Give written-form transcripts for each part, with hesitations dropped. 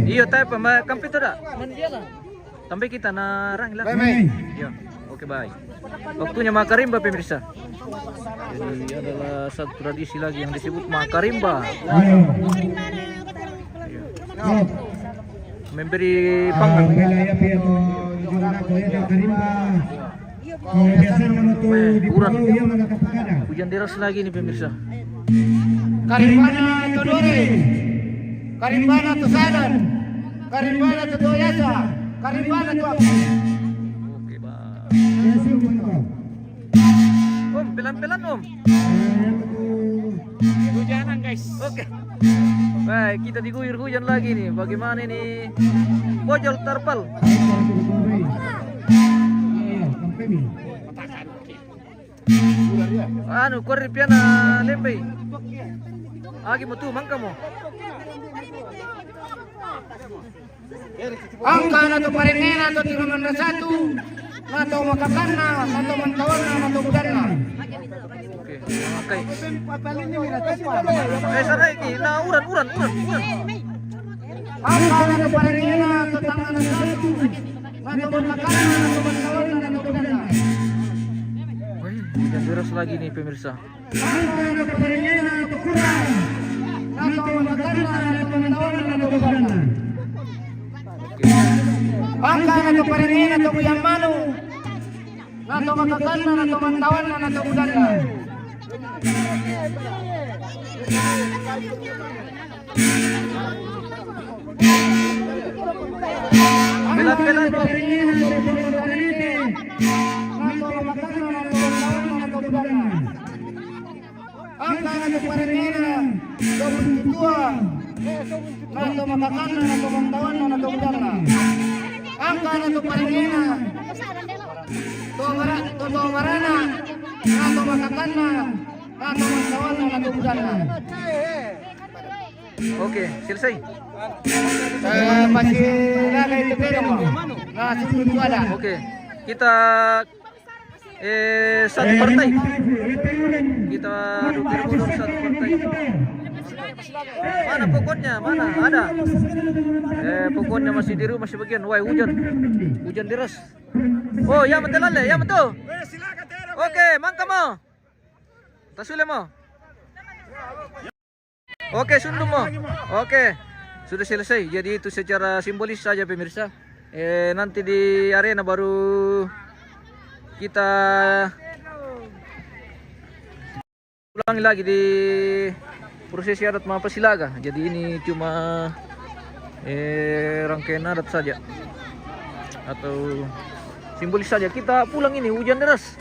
Iyo tayo pa makampi to da. Sampai kita narang lah. Iya. Oke baik. Waktunya makarimba pemirsa. Jadi adalah satu tradisi lagi yang disebut makarimba. Memberi pangan. Hujan deras lagi nih pemirsa. Karimbana Todore, Karimbana Tusadan, Karimbana Tudoyasa, Karimbana tu apa? Oke bang. Om, pelan-pelan om. Hujanan guys. Oke. Baik, kita diguyur hujan lagi nih. Bagaimana ini? Bojol terpal. Anu, korri piana lembai. Agi mo tu, mangka mo. Angka nato paringena nato tiruman satu, nato makakana, nato mantawana, nato budana. Oke, oke. Sarai ki, na uran. Angka nato paringena nato tangan satu, nato makakana, nato mantawana, nato budana. Hujan deras lagi nih pemirsa. Angka nato paringena nato kurang, nato makakana, nato mantawana, nato budana. Angka nato paringena nato yang manu, nato makakana, nato mantawana, nato budana. Pelan-pelan bro. Angka nato paringena nato makakana, nato mantawana, nato budana. Angka nato paringena to marana, nato makakana, nato mantawana, nato budana. Oke, selesai. Masih lagi itu mo. Nah, sebelum itu ada. Oke, kita satu partai. Kita dukir mundur satu partai. Mana pokoknya? Mana? Ada. Pokoknya masih di rumah sebagian. Wah, hujan deras. Oh, ya betul le, ya betul. Oke, mangka mo. Tasule mo. Oke, sundum mo. Oke. Sudah selesai. Jadi itu secara simbolis saja pemirsa. Nanti di arena baru kita ulangi lagi di prosesi adat Mapasilaga. Jadi ini cuma rangkaian adat saja atau simbolis saja. Kita pulang ini hujan deras.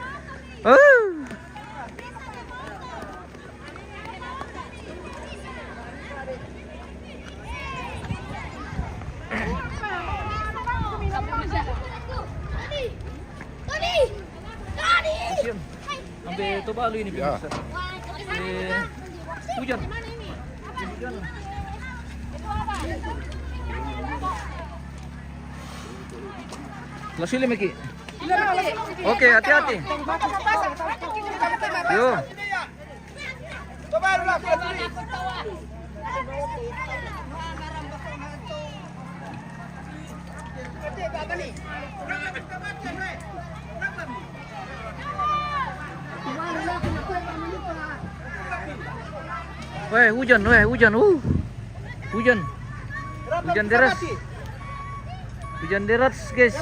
Sampai Tobalu ini pemirsa. Hujan. Lasile Meki. Oke, hati-hati. Yo. Hujan. Hujan deras. Hujan deras, guys.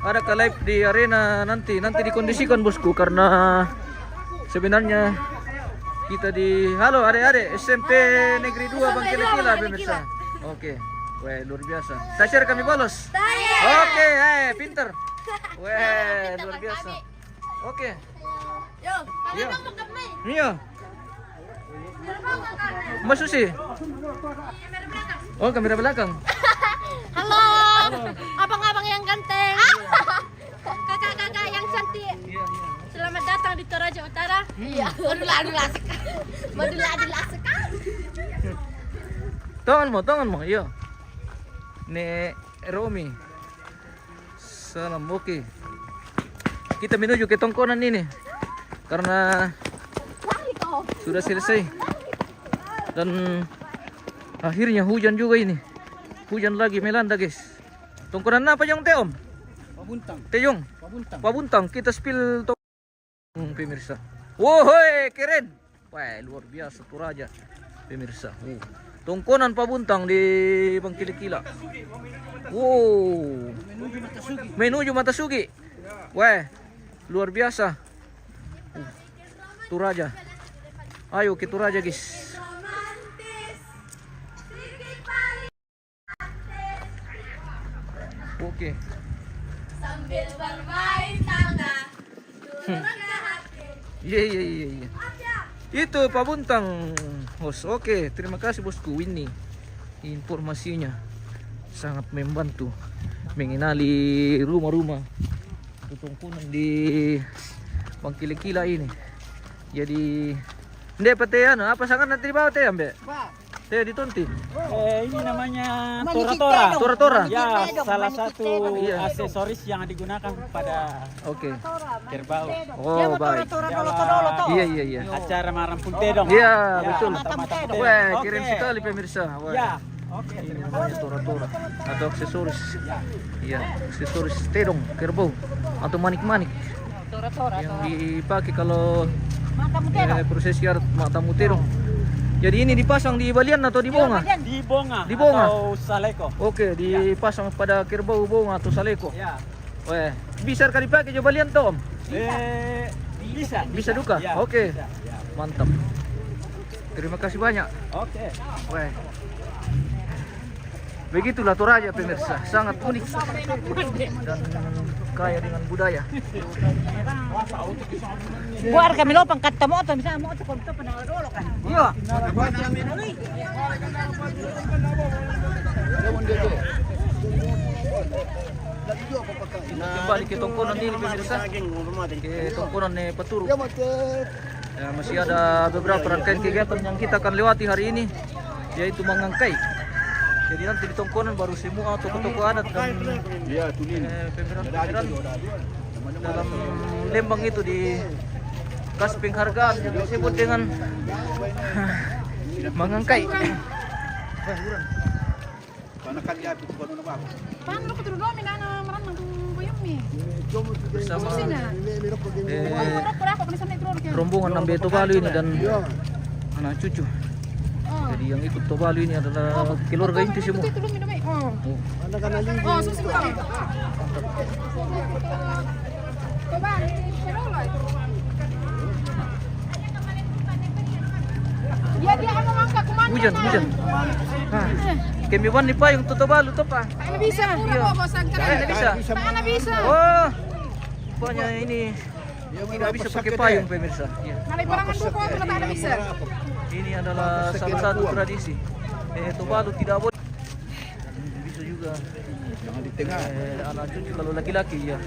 Ada ke live di arena nanti dikondisikan bosku karena sebenarnya kita di halo adik-adik SMP Negeri 2 Bangkila pemirsa. Oke. Weh, luar biasa. Tasir kami bolos. Oke, pinter. Weh, luar biasa. Oke. Yo. Iya. Mas Susi. Oh, kamera belakang. Halo. Abang-abang yang ganteng. Kakak-kakak yang cantik. Selamat datang di Toraja Utara. Iya. Madula sekali. Tangan mo. Iya. Nek Romi. Salam, oke. Kita menuju ke tongkonan ini. karena sudah selesai. Dan akhirnya hujan juga ini. Hujan lagi melanda guys. Tongkonan apa yang Teom? Pabuntang. Teyong? Pabuntang. Pabuntang. Kita spill pemirsa. Wohoi, keren. Wah, luar biasa Toraja pemirsa. Tongkonan Pabuntang di Bangkili-Kila. Wow. Menuju Matasugi. Wah, luar biasa. Toraja. Ayo ke Toraja guys. Oke. Sambil bermain tangga. Iya. Itu Pabuntang host. Oke, terima kasih bosku Winnie. Informasinya sangat membantu mengenali rumah-rumah tongkonan di Bangkili-Kila ini. Jadi, ndek pete apa sangat nanti dibawa teh ambe? Teh ditonti. Ini namanya Manikik Tora-tora. Ya, salah satu Iya. aksesoris yang digunakan pada Oke. kerbau. Oh, baik. Iya. Acara Marampung Tedong. Iya, betul. Mata-mata Tedong. Wah, Oke. keren sekali pemirsa. Wah. Ya, oke. Ini namanya tora-tora atau aksesoris. Iya, aksesoris tedong, kerbau atau manik-manik yang dipakai kalau prosesi adat matamu tedong. Jadi ini dipasang di balian atau di bonga? Di bonga. Di bonga? Atau saleko. Oke, dipasang pada kerbau bonga atau saleko. Ya. Wah, bisa kali dipakai di balian toh, Om? Bisa. Bisa juga? Ya, Oke. bisa, ya. Mantap. Terima kasih banyak. Oke. Wah. Begitulah Toraja pemirsa, sangat unik dan kaya dengan budaya. Buar kami lo pangkat tamo to bisa mo to kon to panalo dolo kan. Iya. Kembali ke tongkonan ini pemirsa, ke tongkonan Paturu. Ya, masih ada beberapa rangkaian kegiatan yang kita akan lewati hari ini, yaitu mengangkai. Jadi nanti di tongkonan baru semua toko-toko adat dan pemeran dalam Lembang itu dikasih penghargaan yang disebut dengan mengangkai. Paano ko tulo mi na maran nang boyong mi. Bersama Pura ko sa metro ka. rombongan Nambe Tobalu ini dan anak cucu. Jadi yang ikut Tobalu ini adalah keluarga inti semua. Tulo mi na may. Oh. Oh. Oh, susunod ka. Coba, pero lo. Dia ano angka kuman. Hujan. Kami wan ni pa yung Tobalu to pa. Ano bisa? Iya. Kaya bisa. Paano bisa? Oh, rupanya ini tidak bisa pakai payung pemirsa. Iya. Malay barangan buko ako na bisa. Ini adalah salah satu tradisi. Tobalu tidak boleh. Bisa juga. Anak cucu kalau laki-laki ya.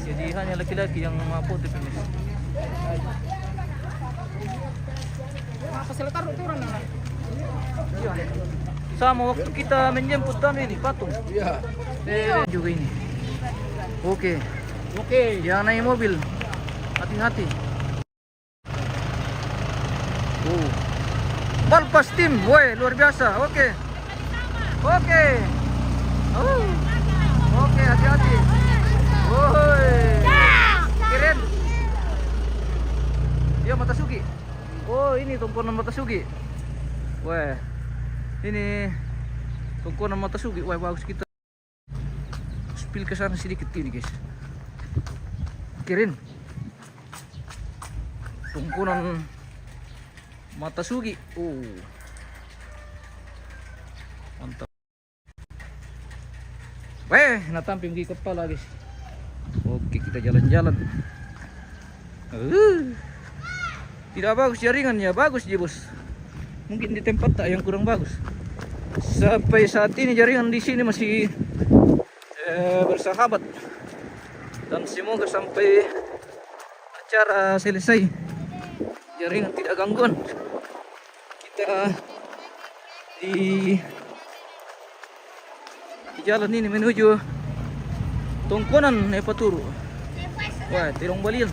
Jadi hanya laki-laki yang mampu pemirsa. Pasaltar turun na. Iya. Sama waktu kita menjemput kami ini patung. Iya. Juga ini. Oke. Yang naik mobil hati-hati. Oh. Balpas tim, woi luar biasa. Oke. Oh. Oke, hati-hati. Woi. Keren. Dia Matasugi. Oh, ini tongkonan Matasugi. Wah. Ini tongkonan Matasugi. Wah, bagus kita. Spill ke sana sedikit ini, guys. Keren. Tongkonan Matasugi. Oh. Mantap. Weh, natamping di kepala, guys. Oke, kita jalan-jalan. Tidak bagus jaringannya, bagus ya bos. Mungkin di tempat tak yang kurang bagus. Sampai saat ini jaringan di sini masih bersahabat. Dan semoga sampai acara selesai jaringan tidak gangguan. Kita di jalan ini menuju tongkonan Paturu. Wah, Tirong Balian.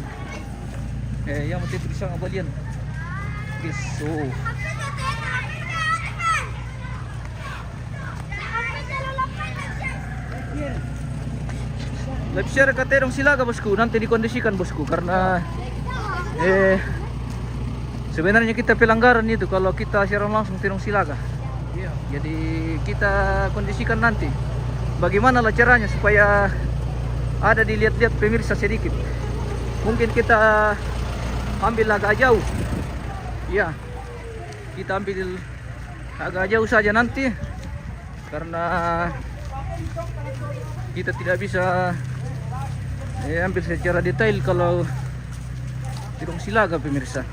Yang penting bisa ngabalian. Guys, so live share ka terong Silaga bosku, nanti dikondisikan bosku karena sebenarnya kita pelanggaran itu kalau kita siaran langsung terong Silaga. Jadi kita kondisikan nanti bagaimana lah caranya supaya ada dilihat-lihat pemirsa sedikit. Mungkin kita ambil agak jauh. Ya, kita ambil agak jauh saja nanti karena kita tidak bisa ambil secara detail kalau terong Silaga pemirsa.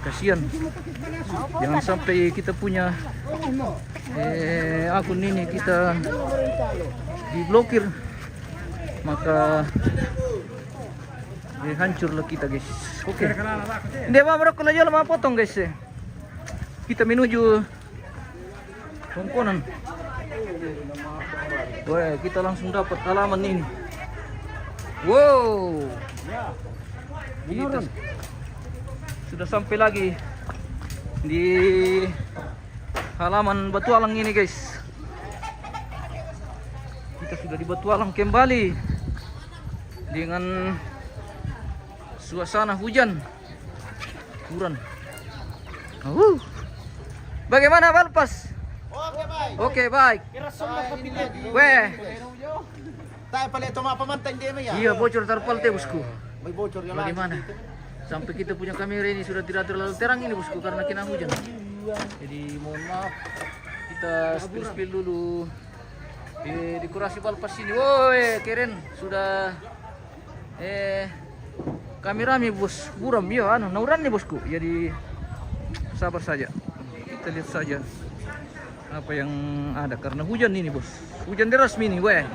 Kasihan, jangan sampai kita punya akun ini kita diblokir, maka hancurlah kita guys. Oke, hindi ba bro kalau jalan potong guys. Kita menuju Tongkonan. Wah, kita langsung dapat halaman ini. Wow, kita sudah sampai lagi di halaman Batualang ini guys. Kita sudah di Batualang kembali dengan suasana hujan turun. Bagaimana Balpas? Oke baik. Weh, Tayo pala ito mga pamantay hindi mo yan. iya bocor terpalte bosku. May bocor yung Bagaimana? Sampai kita punya kamera ini sudah tidak terlalu terang ini bosku karena kena hujan. Jadi mohon maaf, kita spill dulu di dekorasi Balpas ini. Woi keren, sudah kamerami bos buram ya nauran nih bosku. Jadi sabar saja, kita lihat saja apa yang ada karena hujan ini bos, hujan deras ini weh.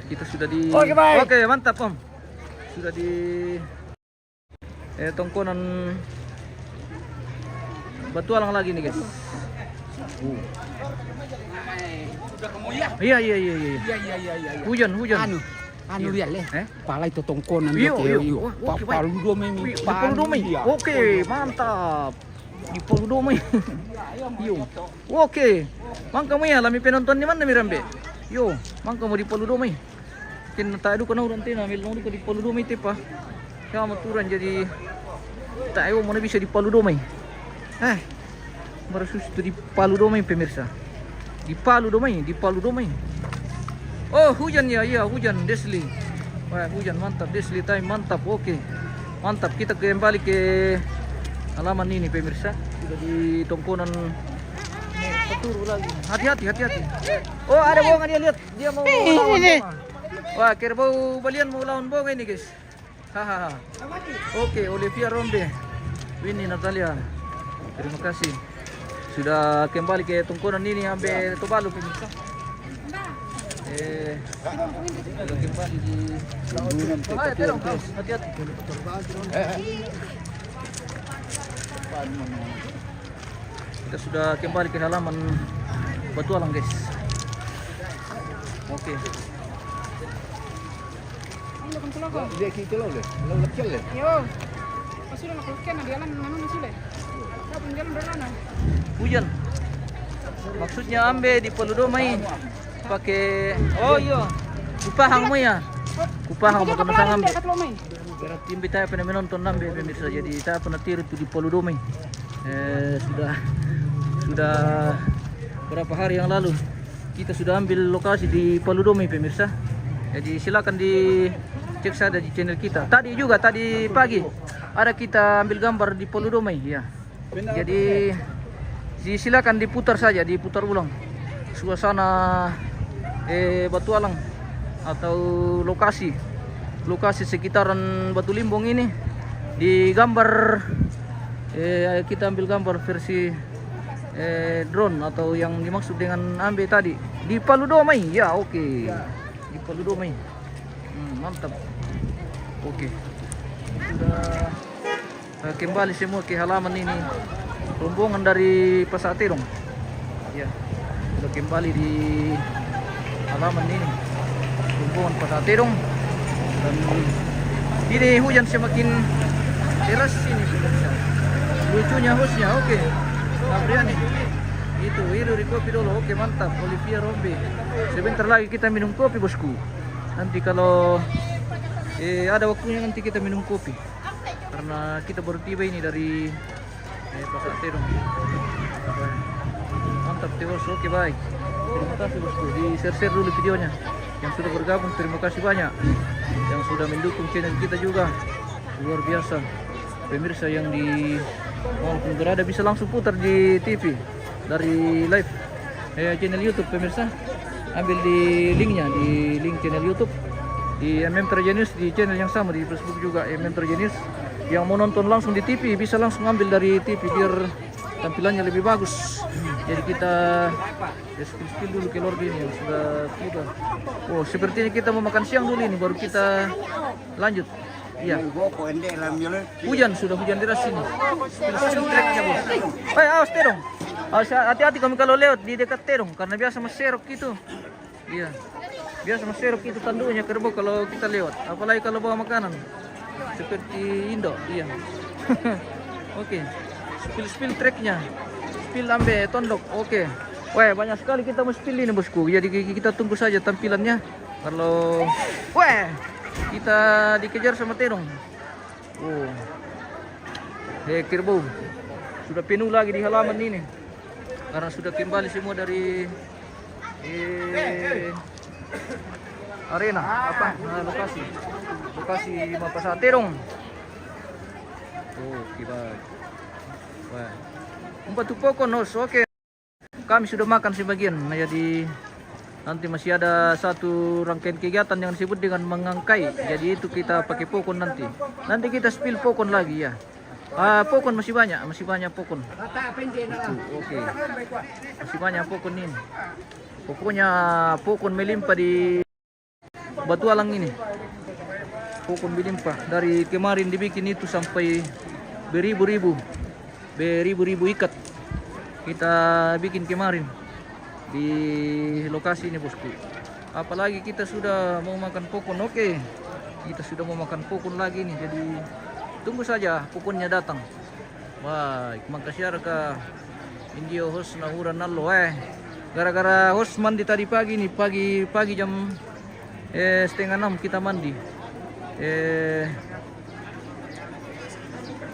Kita sudah di Oke, mantap Om. Sudah di Tongkonan Batualang lagi nih guys. Udah kamu ya? Iya. Iya. Hujan. Anu lihat leh. Pala itu Tongkonan Iya. Palu dua memi. Di Palu Domai. Oke, mantap. Di Palu Domai. Yo. Oke. Mangka mo ya lami penonton di mana Mirambe? Yo, mangka mo di Palu Domai. Kin tayo ko na urante na mil ko di Palu Domai tipa. Kaya maturan jadi tayo mo na bisa di Palu Domai. Baru itu di Palu Domai pemirsa. Di Palu Domai. Oh, hujan ya, iya hujan Desli. Wah, hujan mantap Desli time mantap. Oke. Mantap, kita kembali ke halaman ini pemirsa. Sudah di Tongkonan Peturu lagi. Hati-hati. Oh, ada bohongan dia lihat. Dia mau lawan bohongan. Wah, kira bau balian mau lawan bohongan ini guys. Hahaha. Oke, Olivia Rombe, Winnie Natalia. Terima kasih. Sudah kembali ke Tongkonan ini sampai Tubalu pemirsa. Sudah kembali di hati-hati. Kita sudah kembali ke halaman Batualang guys. Oke. Dia kita lo leh. Lo lekil leh. Yo, pasulah nakulkan na jalan mana sila. Kapag jalan berlana. Hujan. Maksudnya ambe di Palu Domai pakai iya. Kupahang mo ya. Kupahang mo kami sang ambe. Berarti imbi tayo pernah menonton ambe pemirsa. Jadi tayo pernah tiru itu di Palu Domai. Sudah berapa hari yang lalu kita sudah ambil lokasi di Palu Domai pemirsa. Jadi silakan dicek saja di channel kita. Tadi pagi ada kita ambil gambar di Palu Domai ya. Jadi silakan diputar ulang suasana Batualang atau lokasi sekitaran Batu Limbong ini di gambar kita ambil gambar versi drone atau yang dimaksud dengan ambe tadi di Palu Domai ya. Oke. Di Palu Domai. Mantap. Oke. Sudah kembali semua ke halaman ini rombongan dari Pasaterong. Ya, sudah kembali di halaman ini. Rombongan Pasaterong. Dan ini hujan semakin deras ini pemirsa. Lucunya hostnya, oke. Gabriani. Itu, di kopi dulu. Oke, mantap. Olivia Rombe. Sebentar lagi kita minum kopi, bosku. Nanti kalau ada waktunya nanti kita minum kopi. Karena kita baru tiba ini dari Pasaterong. Mantap, Teos. Oke, baik. Terima kasih, bosku. Di-share dulu videonya. Yang sudah bergabung, terima kasih banyak. Yang sudah mendukung channel kita juga. Luar biasa. Pemirsa yang di maupun berada bisa langsung putar di TV dari live channel YouTube pemirsa. Ambil di linknya, di link channel YouTube di MM Trajenius, di channel yang sama di Facebook juga MM Trajenius. Yang mau nonton langsung di TV bisa langsung ambil dari TV biar tampilannya lebih bagus. Jadi kita spill dulu kelor gini yang sudah tiba. Oh, sepertinya kita mau makan siang dulu ini baru kita lanjut. Iya. Hujan, sudah hujan deras sini. Spill treknya, bos. Awas terong. Hati-hati kami kalau lewat di dekat terong karena biasa maserok gitu. Iya. Biasa maserok itu tanduknya kerbau kalau kita lewat. Apalagi kalau bawa makanan. Seperti Indo, iya. Oke. Spill treknya. Spill ambe tondok. Oke. Wah, banyak sekali kita mau spill ini, bosku. Jadi kita tunggu saja tampilannya. Kalau kita dikejar sama terong. Oh. Kerbau. Sudah penuh lagi di halaman ini. Karena sudah kembali semua dari arena apa? Lokasi Pasaterong. Oh, baik. Wah. Umpat pokon nos. Oke. Kami sudah makan sebagian. Jadi nanti masih ada satu rangkaian kegiatan yang disebut dengan mengangkai. Jadi itu kita pakai pokon nanti. Nanti kita spill pokon lagi ya. Pokon masih banyak pokon. Oke. Masih banyak pokon ini. Pokoknya pokon melimpah di Batu Alang ini. Pokon melimpah. Dari kemarin dibikin itu sampai beribu-ribu ikat. Kita bikin kemarin di lokasi ini, bosku. Apalagi kita sudah mau makan pokon. Oke. Kita sudah mau makan pokon lagi nih. Jadi tunggu saja pokonnya datang. Baik, makasih harga Indio host nahura nalo gara-gara host mandi tadi pagi nih, pagi jam 5:30 kita mandi.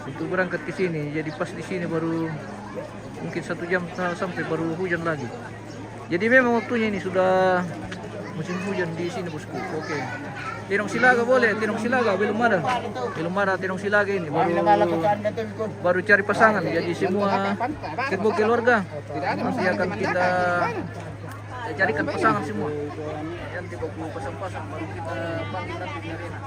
Untuk berangkat ke sini. Jadi pas di sini baru mungkin 1 jam sampai baru hujan lagi. Jadi memang waktunya ini sudah musim hujan di sini, bosku. Oke. Tirong Silaga boleh, Tirong Silaga belum ada Tirong Silaga ini baru cari pasangan. Jadi semua keluarga nanti akan kita carikan pasangan semua. Yang tiba pasang-pasang baru kita panggil nanti di arena.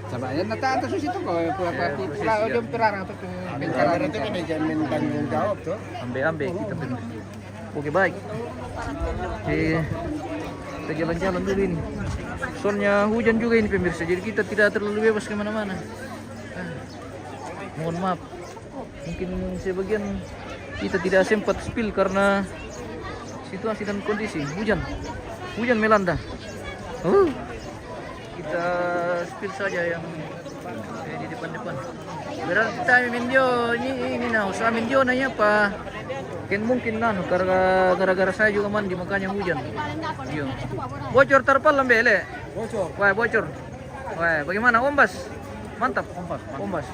Sabayan na tayo sa sito ko, yung pirarang ito pengkaraan itu manajemen tanggung jawab tuh. Ambe kita benar. Oke, baik. Kita jalan-jalan dulu ini. Soalnya hujan juga ini pemirsa, jadi kita tidak terlalu bebas kemana-mana. Mohon maaf, mungkin sebagian kita tidak sempat spill karena situasi dan kondisi hujan melanda. Kita spill saja yang di depan. Berarti tayo minyo ini na usaha minyo na niya pa. Mungkin gara-gara saya juga mandi makanya hujan. Iya. Bocor terpal lambele. Bocor. Wah, bagaimana Ombas? Mantap. Ombas.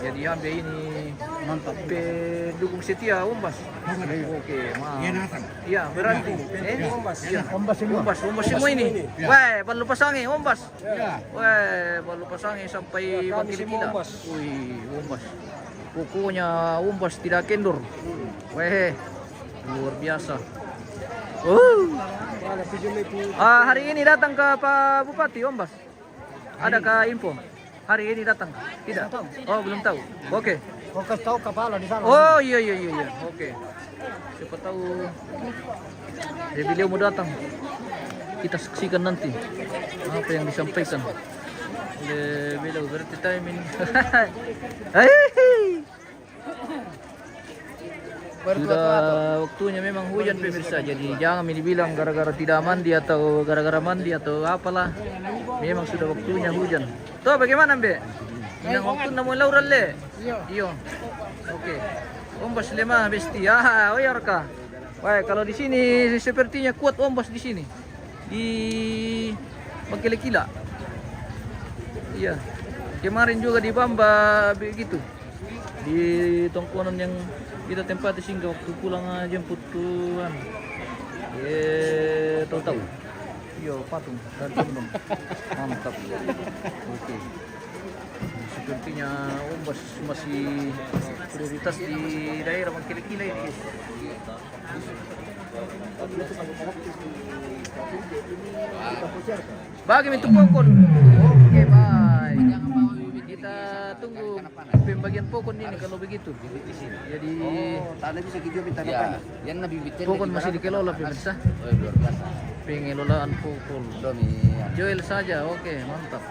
Jadi ambil ini mantap. Dukung setia Ombas. Oke, mantap. Iya, berarti. Ombas semua ini. Wah, baru pasangi Ombas. Wah, baru pasangi sampai Bangkil-Kila. Wih, Ombas. Pokoknya Ombas tidak kendor. Weh, luar biasa. Hari ini datang ke Pak Bupati Ombas. Adakah info? Hari ini datang? Tidak. Oh, belum tahu. Oke. Kau kasih tahu kepala di sana. Oh, iya. Oke. Siapa tahu beliau mau datang. Kita saksikan nanti apa yang disampaikan oleh beliau. Berarti time ini. Sudah waktunya memang hujan pemirsa. Jadi jangan dibilang gara-gara tidak mandi atau gara-gara mandi atau apalah. Memang sudah waktunya hujan. Tuh bagaimana Mbe? Yang waktu namun lauran le. Iyo. Oke. Ombas lemah besti. Ah, oyar ka. Wah, kalau di sini sepertinya kuat ombas di sini. Di Bangkele-Kila. Iya. Kemarin juga di Bamba begitu. Di tongkonan yang kita tempati sehingga waktu pulang jemput tuan. Tahu-tahu. Iya, patung dari Bandung. Mantap. Oke. Sepertinya ombas masih prioritas di daerah Bangkele-Kila ini. Bagi mintu pokon. Oke, bye. Kita tunggu pembagian pokon ini kalau begitu. Jadi Tadi bisa kita minta ya, yang nabi bitin. pokon masih dikelola pemirsa. Luar biasa. Pengelolaan pokon. Domi. Joel saja, oke, mantap.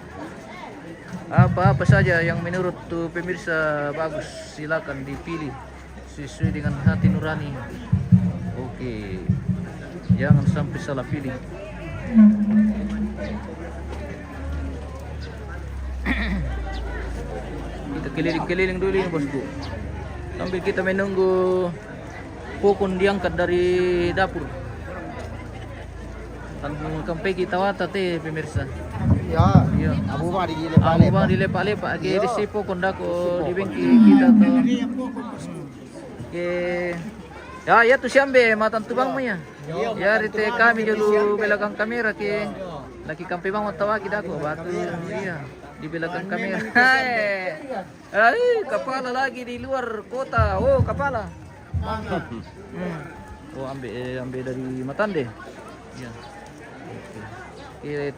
Apa-apa saja yang menurut tuh pemirsa bagus, silakan dipilih sesuai dengan hati nurani. Oke, jangan sampai salah pilih. Kita keliling-keliling dulu ini bosku, sambil kita menunggu pokon diangkat dari dapur. Tanggung kampai kita wata teh pemirsa. Ya. Iya. Abu mah di Aku bang dilepak-lepak ke resipo kondako di bengki kita tuh. Oke. Ya ya tuh siambe matan tu bang maya. Ya rite kami dulu belakang kamera ke laki kampi bang tawa kita aku batu. Iya di belakang kamera. Hai. Kepala lagi di luar kota. Oh kepala. Mantap. Oh ambil dari Matande. Iya.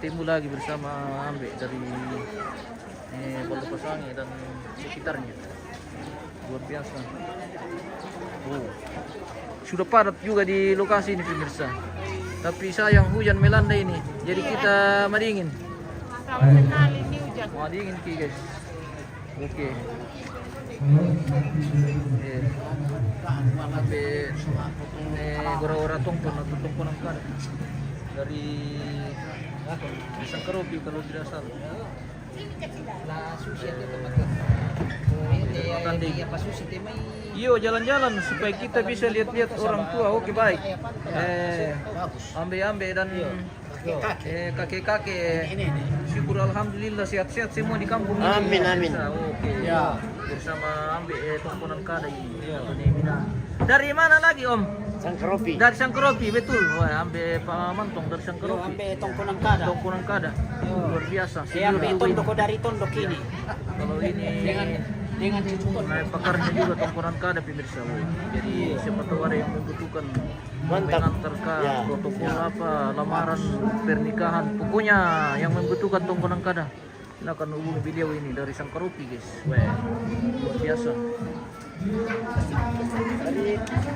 Timbul lagi bersama Ambek dari Pondok Pasangi dan sekitarnya. Luar biasa. Oh. Sudah padat juga di lokasi ini pemirsa. Tapi sayang hujan melanda ini. Jadi kita madingin. Madingin ki guys. Oke. Ambek gora-gora tongkon atau tongkonan kada dari Sangkaropi kalau tidak salah. Iyo jalan-jalan supaya kita bisa lihat-lihat orang tua. Oke baik. Ambe-ambe dan kakek-kakek. Syukur alhamdulillah sehat-sehat semua di kampung ini. Amin amin. Oke. Ya. Bersama ambe tongkonan kada ini. Dari mana lagi Om? Sangkaropi. Dari Sangkaropi betul. Wah, ambil pamantong dari Sangkaropi. Ambil tongkonan kada. Tongkonan kada. Luar biasa. Ambil tondok dari tondok ini. Kalau ini Dengan cucukon. nah, pakarnya juga tongkonan kada pemirsa. Jadi siapa tahu ada yang membutuhkan mengantarkan protokol apa, lamaran, pernikahan, pokoknya yang membutuhkan tongkonan kada. Silakan hubungi beliau ini dari Sangkaropi guys. Wah, luar biasa.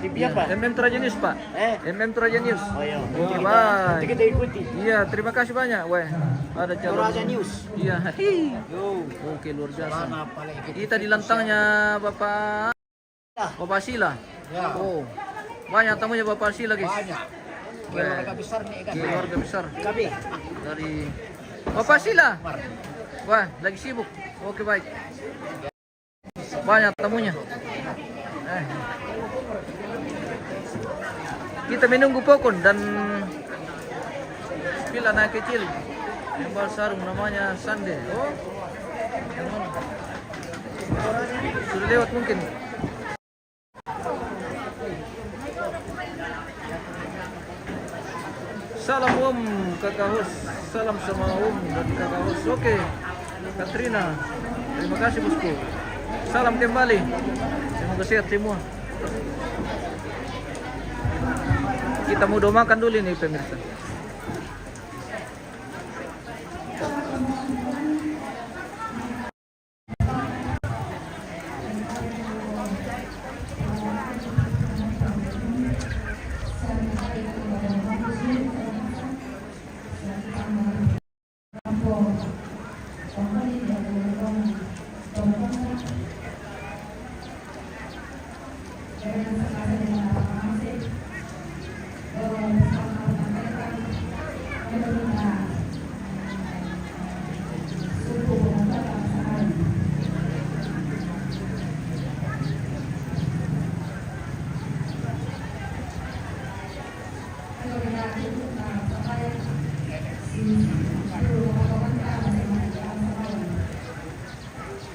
TV apa? MM Traja News Pak. MM Traja News. Oh iya. Oke, bye. Kita ikuti. Iya, terima kasih banyak. Weh, ada calon. Traja News. Iya. Oke, luar biasa. Kita di lantangnya Bapak Sila. Ya. Oh, banyak tamunya Bapak Sila guys. Banyak. Keluarga besar nih kan. Keluarga besar Kami. dari Bapak Sila. Wah, lagi sibuk. Oke, baik. Banyak tamunya. Kita menunggu pokon dan pila anak kecil yang bawa sarung namanya Sande. Oh, yang mana? Sudah lewat mungkin. Salam Om Kakak Hus. Salam sama Om dan Kakak Hus. Oke, Katrina. Terima kasih bosku. Salam kembali. Semoga sehat semua. Kita mau makan dulu nih pemirsa.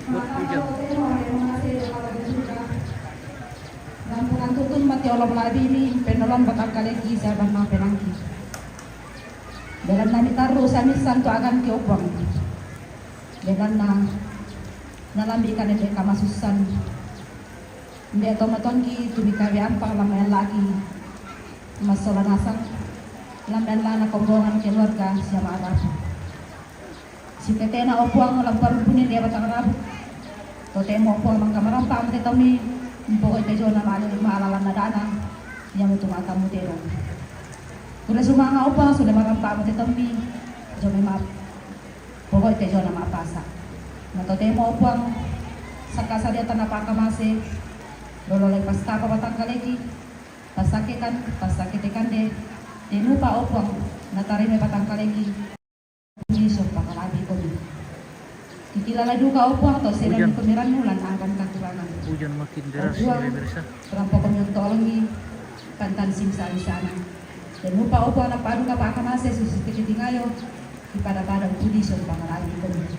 Buat hujan. Rampungan tutun mati olam labi ini penolong batang kalegi saban ma penangki. Dalam nami taruh sami santu akan ke opang. Dengan nalambikan ede kamasusan. Dia tomaton ki tubi kawi ampang lamayan lagi. Masalah nasang lamayan lana kombongan keluarga siapa Arab. Si tetena opuang lampar punya dia batang Arab. Totemo opuang mangkamarampang tetami. Pokoknya tejo na maalalan na dana yang itu mata mutero. Sudah semua ngau pa sudah marampa mo tetambi. Jo may map. Pokoknya tejo na mapasa. Natotemo upang sakasa dia tanah pakamase. Lololay pasta pa batang kaleki. Pasakitan de. Dinupa upang natarime batang kaleki. Iso pakalabi ko di. Kikilala duka upang to sila pemiran mulan akan katurangan. Hujan makin deras ya pemirsa. Perampok kami untuk olengi pantan simsa di sana. Dan lupa opo anak padu kapa akan masih susu tikingayo di pada budi so pangalagi kami.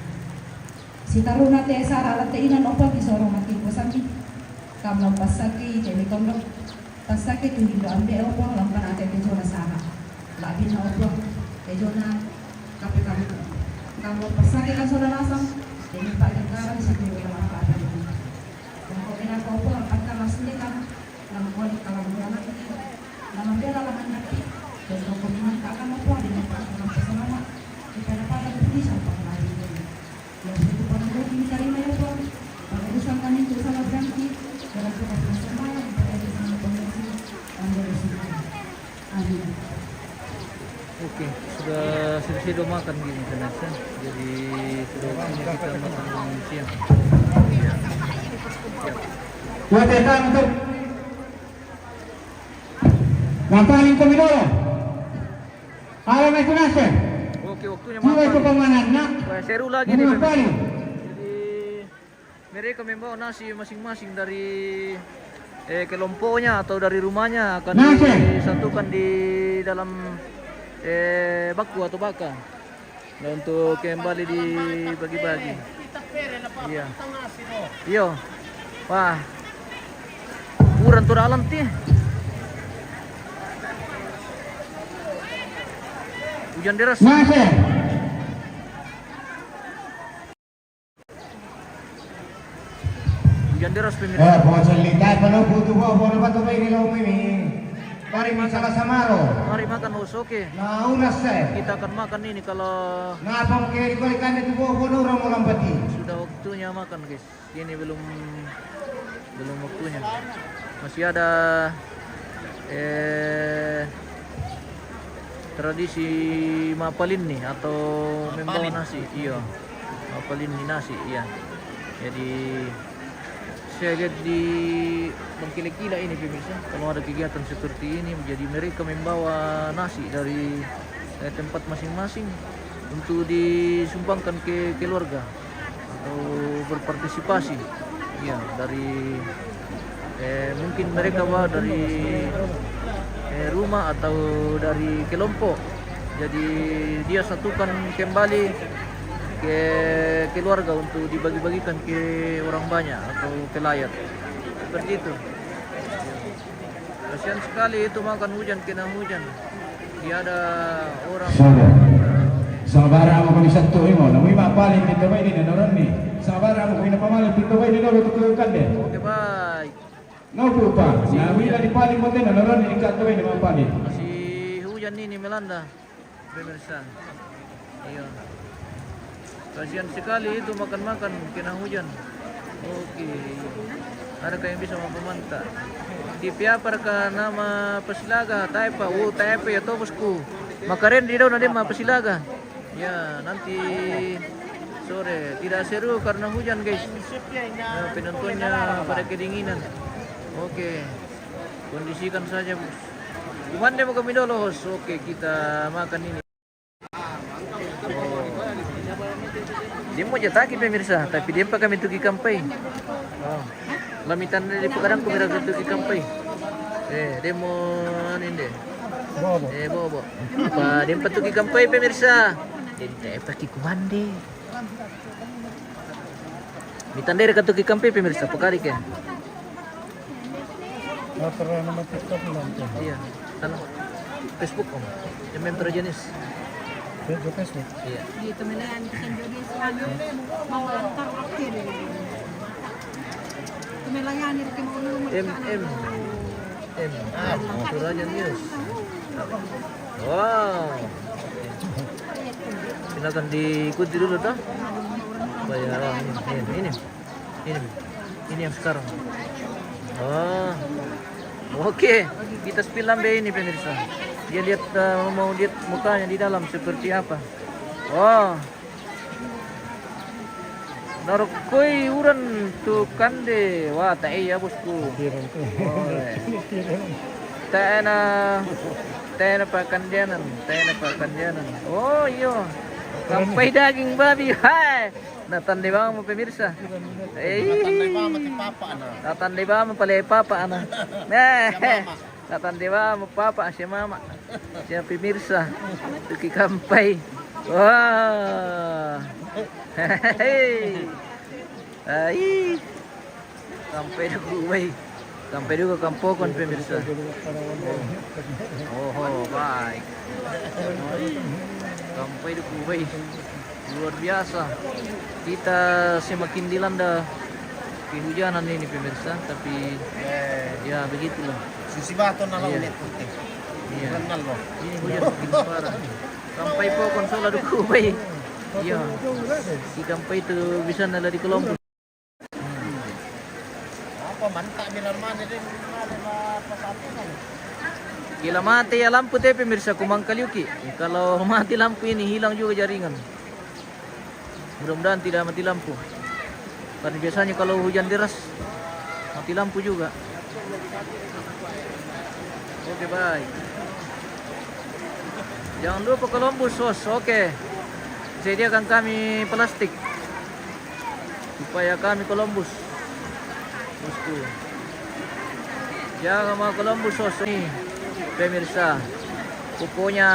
Si taruna te sara alat teinan opo di sorong makin kosangi. Kamlau pasaki jadi kondok pasaki tu hindo ambil opo lampan ate tejona sara. Labi na opo tejona kape kamu. Kamlau pasaki kan saudara asam. Jadi pak jengkaran di situ yang apa ada. Kena kau pun akan masih kan, nama kau kalau anak ini, nama dia adalah anak ini. Dan kau pun akan mampu ada yang akan bersama di pada budi sampai lagi. Yang itu pun aku ini cari mana pun, kalau urusan kami itu salah berhenti, dalam keadaan bersama yang pada di sana kondisi anda di sini. Amin. Oke, sudah selesai makan gini pemirsa. Jadi sudah waktunya kita makan siang. Buat datang untuk ngapain kami dulu? Kalau naik nasi, Oke, waktunya juga itu makan. pemanannya. Seru lagi nih Ngapain? pemirsa. Jadi mereka membawa nasi masing-masing dari kelompoknya atau dari rumahnya akan Nasi. disatukan di dalam baku atau baka. Nah, untuk kembali dibagi-bagi. Iya. Iya. Wah. Kurang tuh alam ti. Hujan deras. Nasi. Hujan deras pemirsa. Bocor lihat penuh butuh bawa batu bayi di laut ini. Mari masalah samaro. Mari makan Hus, oke. Nah, ulas saya. Kita akan makan ini kalau Ngapa mungkin dibalikan itu bawa orang mau lambati. sudah waktunya makan guys. Ini belum waktunya. Masih ada tradisi mapalin nih atau membawa nasi. Iya. Mapalin nih nasi, iya. Jadi saya lihat di Bangkilekila ini pemirsa, kalau ada kegiatan seperti ini, jadi mereka membawa nasi dari tempat masing-masing untuk disumbangkan ke keluarga atau berpartisipasi. Ya, dari mungkin mereka bawa dari rumah atau dari kelompok. Jadi dia satukan kembali ke keluarga untuk dibagi-bagikan ke orang banyak atau pelayat. Seperti itu. Kasihan sekali itu makan hujan kena hujan. Dia ada orang Sabara mo kung isang tuwi mo, namoy mapalin dito ba ini nanoron ni. Sabara mo kung napamalit dito ba ini no tutukan de. oke baik. No po pa. Namoy na dipalin mo din nanoron ni ikaw tuwi ni mapalin. Masih hujan ini melanda. Pemirsa. Iya. Kasihan sekali itu makan-makan kena hujan. Oke. Adakah yang bisa memantau? Di piapar ka nama Pasilaga, Taipa, Taipa ya to bosku. Makaren di daw na din mga Pasilaga. Ya, nanti sore tidak seru karena hujan guys. Nah, penontonnya pada kedinginan. Oke. Kondisikan saja bos. Gimana mau kami dulu host? Oke, kita makan ini. Dia mau jataki pemirsa, tapi dia kami tuki kampai. Oh. Lamitan di pegadang kami raga tuki kampai. Dia mau anin deh. Bobo. Apa din patuki kampay pemirsa. Din paki kumande. Mitandere katuki kampay pemirsa pokari ke. Iya. Ano? Facebook om. Yang member jenis. Facebook. Iya. Dito milayan kan jogi selalu mau antar akhir. Tumilayan itu mau MM. Suranya news. Wow. Silakan diikuti dulu toh. Supaya ini yang sekarang. Oh. Oke, kita spill lambe ini pemirsa. Dia lihat mau lihat mukanya di dalam seperti apa. Oh. Narokoi uran tu kande. Wah, tak iya bosku. Tena pakandianan. Oh iya. Sampai daging babi. Hai. Natandai ba mo pemirsa? Natandai ba mo pala papa ana? Natandai ba mo papa si mama? Siya pemirsa. Tuki kampay. Wah. Hey. Ai. Sampai na buhay. Sampai juga kampokon pemirsa. Oh, baik. Sampai di buhay. Luar biasa. Kita semakin dilanda kehujanan ini pemirsa, tapi ya begitulah. Susibato na lang Iya. ulit puti. Iya. Renal lo. Ini hujan makin parah. Sampai po konsola dukubay. Iya. Si Kampay itu bisa nala di Colombo. Apa manta bilar mana rin pasapin. Gila mati ya lampu teh pemirsa kumangkal yuki. Kalau mati lampu ini hilang juga jaringan. Mudah-mudahan tidak mati lampu. Karena biasanya kalau hujan deras mati lampu juga. Oke baik. Jangan lupa Columbus sos. Oke. Sediakan kami plastik supaya kami Columbus. Bosku. Jangan mau Columbus sos nih pemirsa. Pokoknya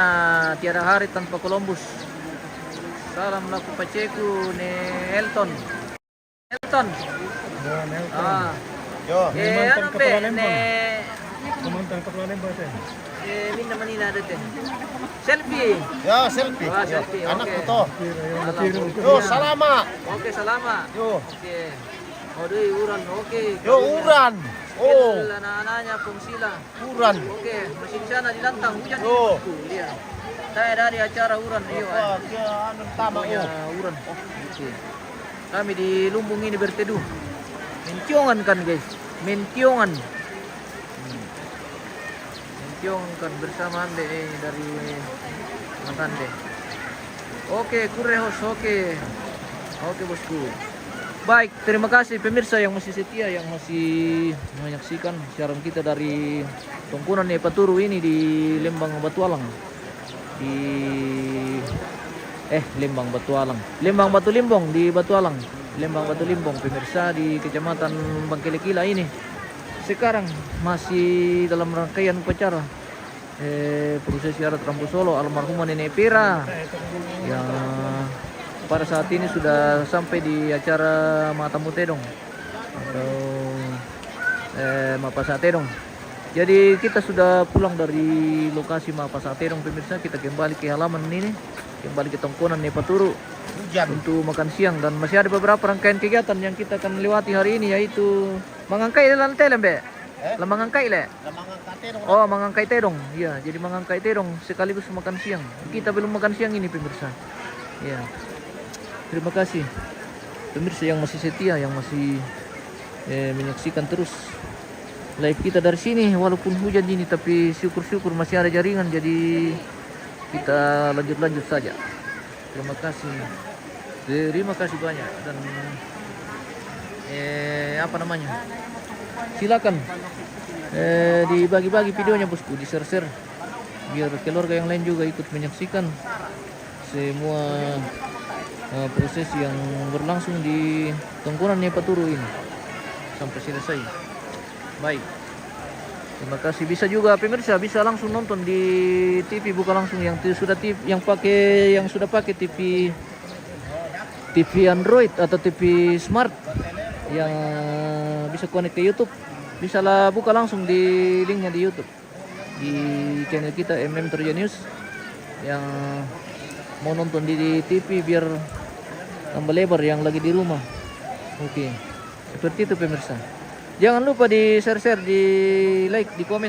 tiada hari tanpa Columbus. Salam laku paceku ne Elton. Ah. Yo. Ano be ne Kumantan Kepulauan Lembang teh. Minna manina dete. Selfie. Yo, selfie. Wah, selfie. Anak Oke. ko to. Yo, salama. Oke, salama. Yo. Oke. Aduh, uran. Oke. Yo, uran. Oh, Anak-anaknya Pungsila. uran. Oke, masih di sana di lantang hujan. Oh. Lihat. Saya dari acara uran. Iyo. Wah, dia anu tama Pokoknya yo. uran. Oke. Kami di lumbung ini berteduh. Mentiongan kan guys. Mentiongan. Mentiongan kan bersama Ande dari Mas Ande. Oke, kurehos. Oke. Oke bosku. Baik, terima kasih pemirsa yang masih setia, yang masih menyaksikan siaran kita dari Tongkunan Nepaturu ini di Lembang Batualang. Di Lembang Batualang. Lembang Batu Limbong di Batualang. Lembang Batu Limbong pemirsa di Kecamatan Bangkelekila ini. Sekarang masih dalam rangkaian upacara prosesi adat Rambu Solo almarhumah Nenek Pira yang pada saat ini sudah sampai di acara Matamu Tedong atau Mapasa Tedong. Jadi kita sudah pulang dari lokasi Mapasa Tedong pemirsa, kita kembali ke halaman ini, kembali ke Tongkonan Nepaturu Hujan. untuk makan siang, dan masih ada beberapa rangkaian kegiatan yang kita akan lewati hari ini, yaitu mangangkai lantai lembe. Mangangkai le. Lamangan katero. Oh, mangangkai tedong. Iya, jadi mangangkai tedong sekaligus makan siang. Kita belum makan siang ini pemirsa. Iya. Terima kasih pemirsa yang masih setia, yang masih menyaksikan terus live kita dari sini walaupun hujan ini, tapi syukur-syukur masih ada jaringan, jadi kita lanjut saja. Terima kasih banyak, dan apa namanya, silakan dibagi-bagi videonya bosku, di share biar keluarga yang lain juga ikut menyaksikan semua proses yang berlangsung di Tongkonan Nepaturu ini sampai selesai. Baik, Terima kasih. Bisa juga pemirsa bisa langsung nonton di TV, bukan langsung yang sudah TV, yang sudah pakai TV Android atau TV smart yang bisa connect ke YouTube. Bisa lah buka langsung di linknya di YouTube di channel kita MM Toraja News. Yang mau nonton di TV biar tambah lebar yang lagi di rumah. Oke, seperti itu pemirsa. Jangan lupa di share-share, di like, di komen,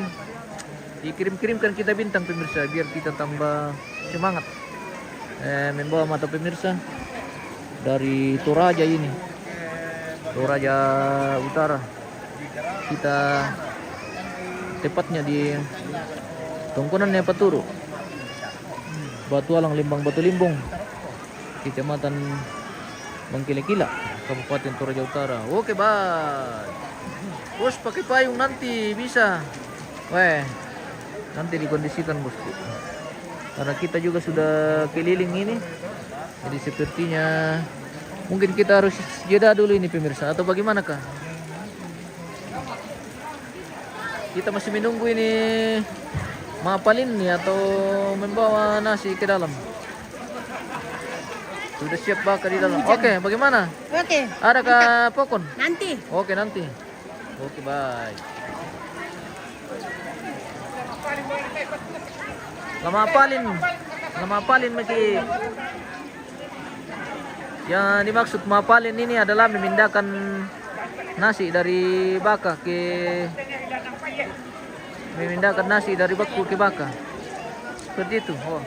dikirim-kirimkan kita bintang pemirsa biar kita tambah semangat membawa mata pemirsa dari Toraja ini, Toraja Utara. Kita tepatnya di Tongkonannya Paturu, Batu Alang, Limbang, Batu Limbung, Kecamatan Bangkile-Kila, Kabupaten Toraja Utara. Oke, bye. Bos pakai payung nanti bisa. Weh, nanti dikondisikan bosku. Karena kita juga sudah keliling ini. Jadi sepertinya mungkin kita harus jeda dulu ini pemirsa, atau bagaimanakah? Kita masih menunggu ini mapalin nih atau membawa nasi ke dalam. Sudah siap bakar di dalam. Oke, bagaimana? Oke. Adakah pokon? Nanti. Oke, nanti. Oke, bye. Lama apalin Maki. Yang dimaksud mapalin ini adalah memindahkan nasi dari baka memindahkan nasi dari baku ke baka. Seperti itu. Oh.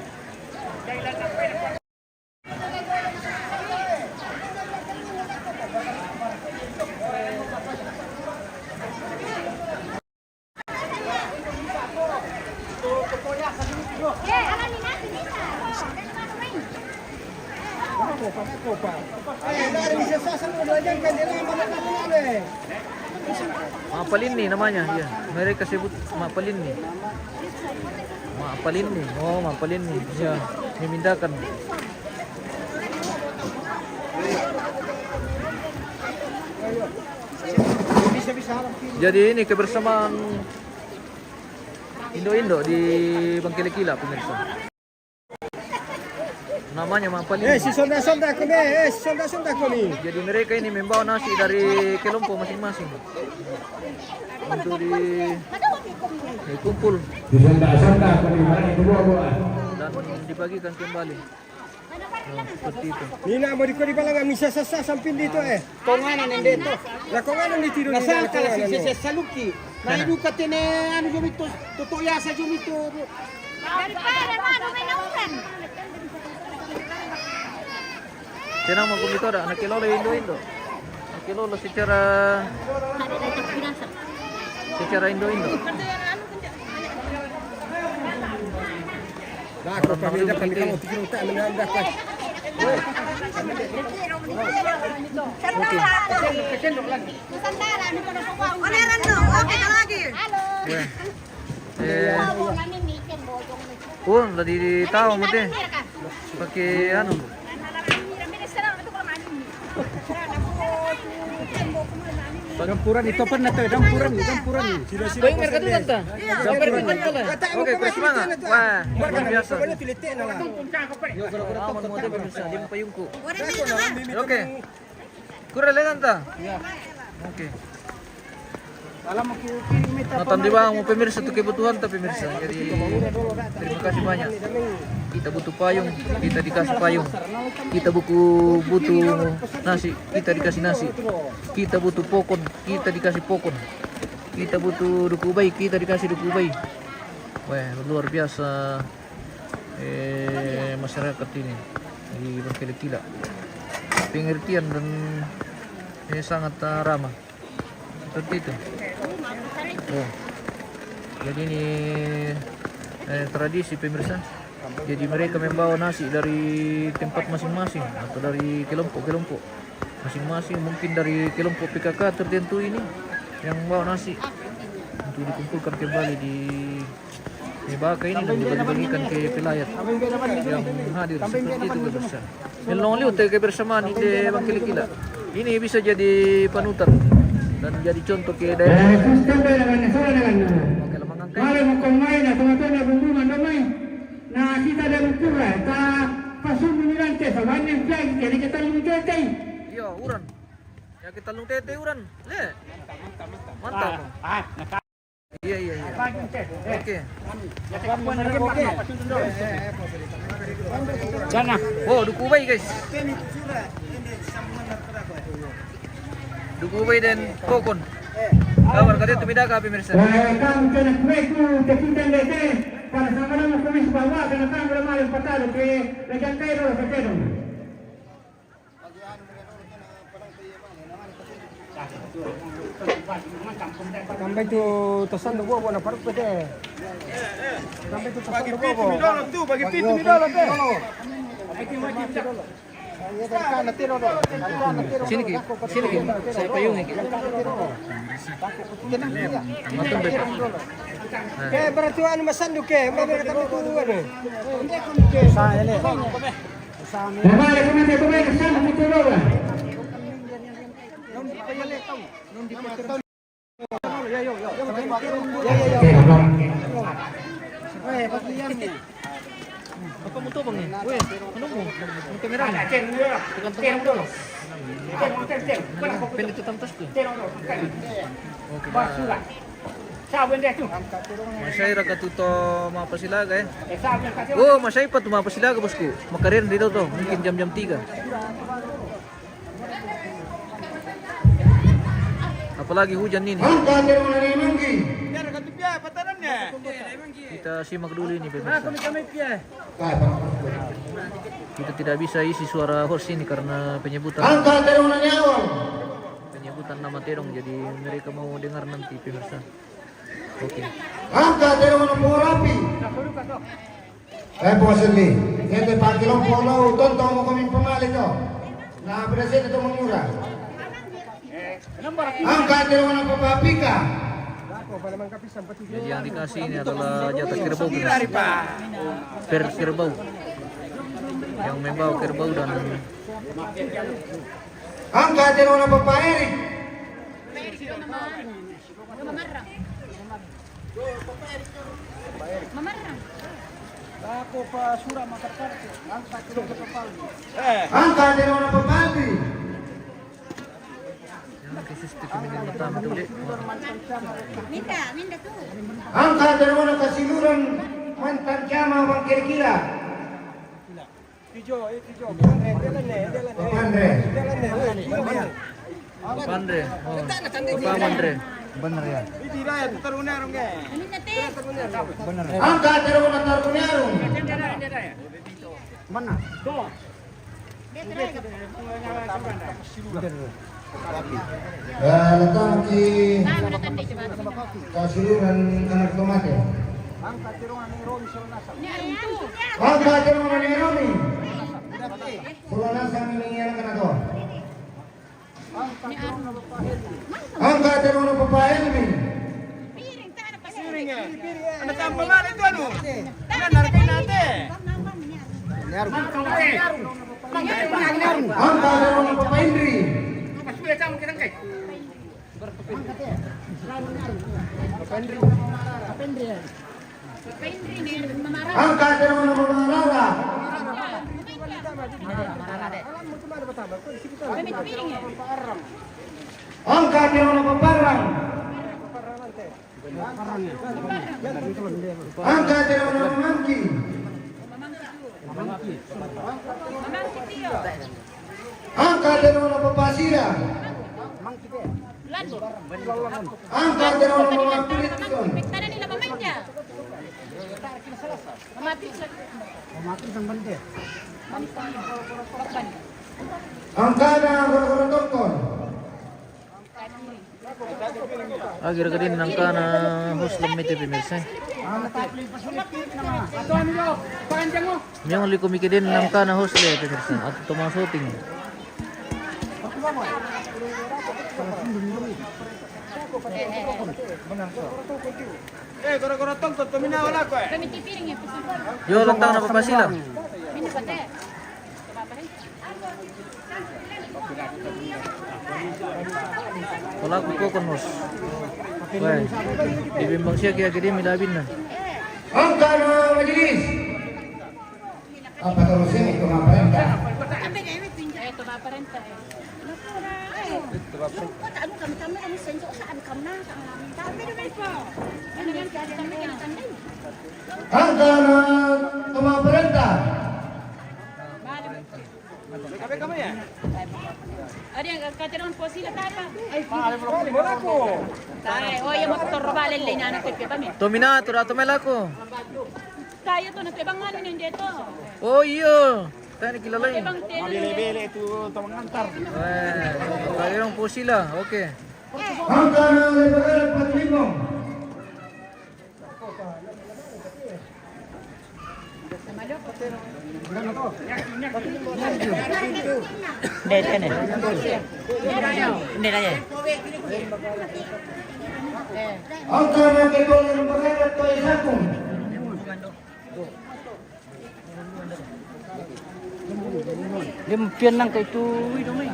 Mapalin nih namanya, ya. Mereka sebut mapalin nih. Mapalin nih. Oh, mapalin nih. Ya, memindahkan. Jadi ini kebersamaan Indo-Indo di Bangkile-Kila pemirsa. Namanya mapalin. Si sonda-sonda ko ni, sonda-sonda ko ni. Jadi mereka ini membawa nasi dari kelompok masing-masing untuk dikumpul Disonda-sonda ko ni mana buah-buah. dan dibagikan kembali. Oh, seperti itu. Nina mo di ko di balangan misa sa samping dito eh. Konganan dito. La konganan ni tiro ni. Nasal kala si saluki. Na eduka tene ano jumito, tutuya sa jumito. Daripada mano may nautan. Senang mau kumito dah, nakilolo Indo-Indo. Nakilolo secara Indo-Indo. Nah, ko pamilya kami kamu tikiro ta menanda ka. Nusantara, ano ko na po? Oneran no, okay na lagi. Halo. Oh, tadi tahu mute. Pakai anu. Dampuran ito pa na to, dampuran ni. Sila-sila. Baik mereka tuh tante. Sampai pintu lah. Oke, semangat. Wah, luar biasa. Pilite na lang. Aman mo tayo pemirsa, di payungku. Oren na ito ba? Oke. Kurang legan ta? Oke. Nonton di bawah mau pemirsa itu kebutuhan tapi pemirsa. Jadi terima kasih banyak. Kita butuh payung, kita dikasih payung. Kita butuh nasi, kita dikasih nasi. Kita butuh pokon, kita dikasih pokon. Kita butuh duku bayi, kita dikasih duku bayi. Wah, luar biasa masyarakat ini di Bangkile-Kila. Pengertian dan sangat ramah. Seperti itu. Oh. Jadi ini tradisi pemirsa. Jadi mereka membawa nasi dari tempat masing-masing atau dari kelompok-kelompok masing-masing, mungkin dari kelompok PKK tertentu ini yang membawa nasi untuk dikumpulkan kembali di baka ini dan dibagi-bagikan ke pelayat yang hadir. Seperti itu pemirsa. Melong-liut kebersamaan di Bangkile-Kila. Ini bisa jadi panutan dan jadi contoh ke daerah Mari mo kumain na tumatay na bunduman damay. Na kita ada ukura ta pasun minirante sa banyak flag jadi kita lumutay. Iya, uran. Ya kita lung tete uran. Le. Mantap. Iya. Oke. Sana. Oh, duku bay guys. Duku bay dan kokon. Kawan kalian tumidaga pemirsa. Kami kena kueku tekitan dete para sama nama kami sebawa kena kami ramai patalo ke lejan kairo patero. Sampai tu tosan dua buat apa pede. Sampai tu tosan dua buat. Bagi pitu midolo tu. Sini ki, saya payung ki. Matun be. Berarti anu masanduk ke, mbak kami tu anu. Saya le. Mari kami tu baik sana itu loh. Apa mo to bang ni? Weh, ano mo? Ano kamera ni? Pili tu tamtas ko. Okay. Basura. Saben deh tu. Masay ra ka tuto mapasilaga eh. Oh, masay pa tu mapasilaga bosku. Makarir dito to, mungkin jam-jam 3. Apalagi hujan ini. Kita simak dulu ini pemirsa. Kita tidak bisa isi suara host ini karena penyebutan nama terong, jadi mereka mau dengar nanti pemirsa. Oke. Angkat dari mana rapi. Bosan ni. Kita pakai lompolo, tonton mau kami pemalik kau. Nah, presiden itu mengurang. Angkat dari mana papapika. Jadi yang dikasih ini adalah jatah kerbau per kerbau yang membawa kerbau dan angkat dari mana Bapak Erik. Angkat dari mana Bapak Aldi. Minda tu. Angkat dari mana Kasiluran mantan Jama Bang Kira-Kira. Bapak Andre. Oh, Bapak Andre. Benar ya. Angkat dari mana Tarunyarum. Mana? Tuh. Letak di Kasiluran anak tomate. Angkat dari mana Neromi. Pulanasang ini yang kena to. Angkat dari mana Bapak Elmi. Ada tambah mana itu anu? Narkin nanti. Angkat dari mana Bapak Indri. Angkat dari mana Bapak Rara. Angkat dari mana Bapak Parang. Angkat dari mana Bapak Mangki. Angkat dari mana Bapak Sira. Angkat dari mana Bapak Tulitikon. Angkat dari mana Tongkon. Akhir kadin nangka na Muslim mete pemirsa. Yang liko mikidin nangka na hosle pemirsa atau toma shooting. Goro-goro tongkot tumina wala ko eh. Yo lantang na papasila. Wala ko kokon hos. Wah, ibimbang siya kaya gini milabin na. Angka na majelis. Apa terus ini kemaparinta? Ito ba parenta eh. Ano kami kami senso saan kami na kami naman po. Ano yan kaya kami kinatanda. Angka na kemaparinta. Ada yang katakan po sila tapa. Ay, Wala ko. tayo. O, yung motor balin lay na natin kami. Tomina, tura tumelako. Tayo to, nagkibang ano yung dito. Oh iyo, tayo nakilala yun. Ibang telo. Bili-bili ito tamang antar. Wah, kayong po sila, okay. Angka na lebaran 4,000. Dito yan eh. Hindi na yan. Angka na kebol lebaran to isakong. Limpian lang kay tuwi dumi.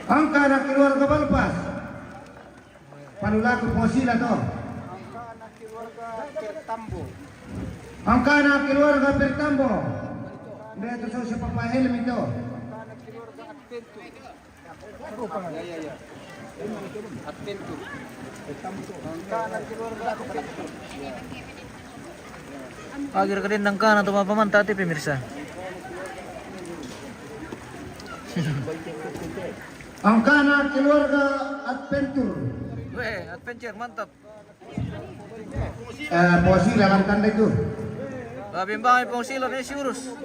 Angka na keluarga Balpas. Panulaku po sila to. Angka na keluarga Pertambo. Dito sa papahelm ito. Agir ka din ng kana, tumapaman tati pemirsa. Angka na keluarga Adventure. Weh, adventure, mantap. Po sila lang tanda itu. Bimbang pong sila ni Siurus.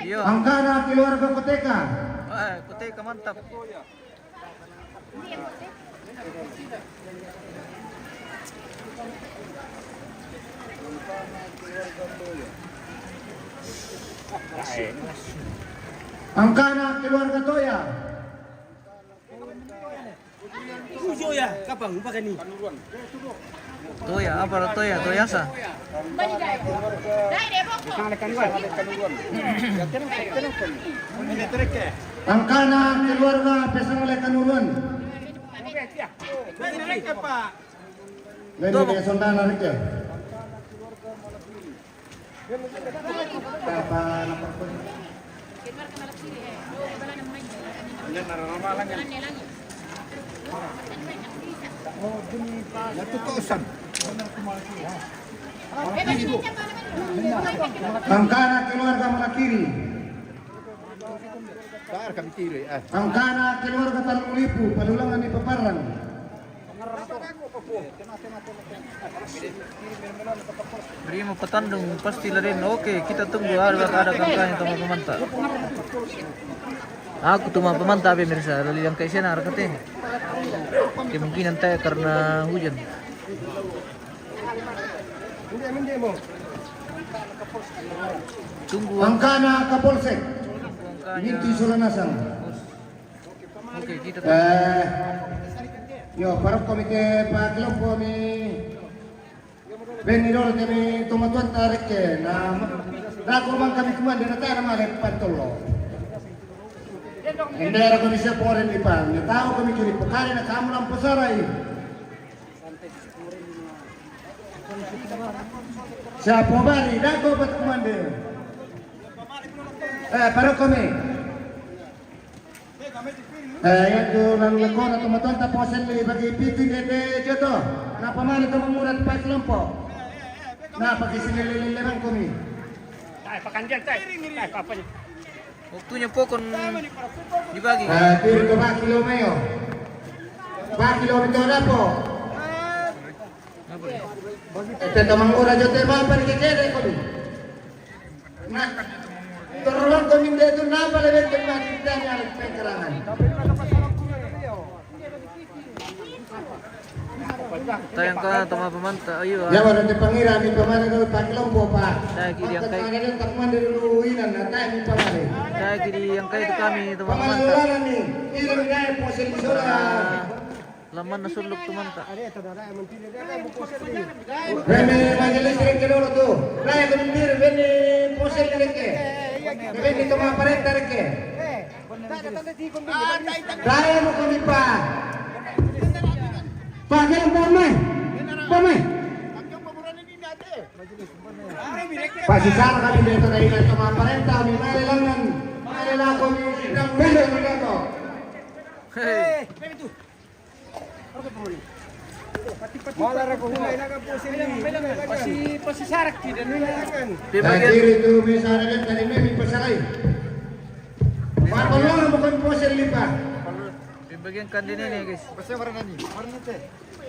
Iyo. Angka na keluarga Koteka. Kuteka mantap. Angka na keluarga Toya. Ujo ya, kapang pakai ni. Toya, apa toya? Toyasa. Dai debo ko. Angka na keluarga Pesangole Kanuruan. Lain dia sondana rike. Apa nampak pun. Angka na keluarga Malakiri. Angka na keluarga Talulipu, padulangan di Paparang. Beri mo patandong pasti la rin. Okay, kita tunggu ada kangkanya tumapamanta. Aku tumapamanta pemirsa, lalu yang kayak sana arkatin. Kemungkinan tayo karena hujan. Tunggu. Angka na Kapolsek. Angkanya. Binti Sulanasang. Oke, kita tunggu. Yo, para komite Pak Kelompok mi Benidorm kami tumatuan tarik ke na kumang kami kuman di natara malay pantolo. Hindi ra kami siya po rin ipang. Tahu kami kini pukari na kamu lang pasaray. Siya po bari, dako ba't kumande? Para kami. Yan doon ang lakon na tumatuan tapos sili bagi piting dede joto. Na pamali ito mamurat pa Kelompok. Na pagkisinilililang kami. Tay, pakandian tay. Tay, papanya. Waktunya pokon dibagi. Diri ko ba kilo mayo? Ba kilometer na po? Ito tamang ura jote ba parikikere ko din. Turuan ko min dito na palawit ko na kita niya nagpengkarangan. Tayang ka tumapamanta. Ayo. Ya wala di pangira mi pamana ko pa Kelompok pa. Dahil kiri yang kay Ang takman dari luwinan na tayo mi pamali. kiri yang kay itu kami tumapamanta. Pamalalan ni ilang gaya po sa lisura. Laman na sulok tumanta. Ada itu darah yang menteri dia kan pose li. Beni majelis ringke dulu tuh. Raya kementir, beni posel ringke. Beni tuma parenta ringke. Tak ada tanda di kon. Raya mo kami pa. Pakai pomai. Pomai. Pasisar kami dito na ilan tuma parenta. May malilangan. Malilangan ko yung sidang belo nito. Hey. Malah aku hulai nak pose li. Pasi sarak tidak nila kan. Di bagian Diri itu misalnya kan tadi may pasaray. Papalungan mo kami posel lipa. di bagian kandin ini guys.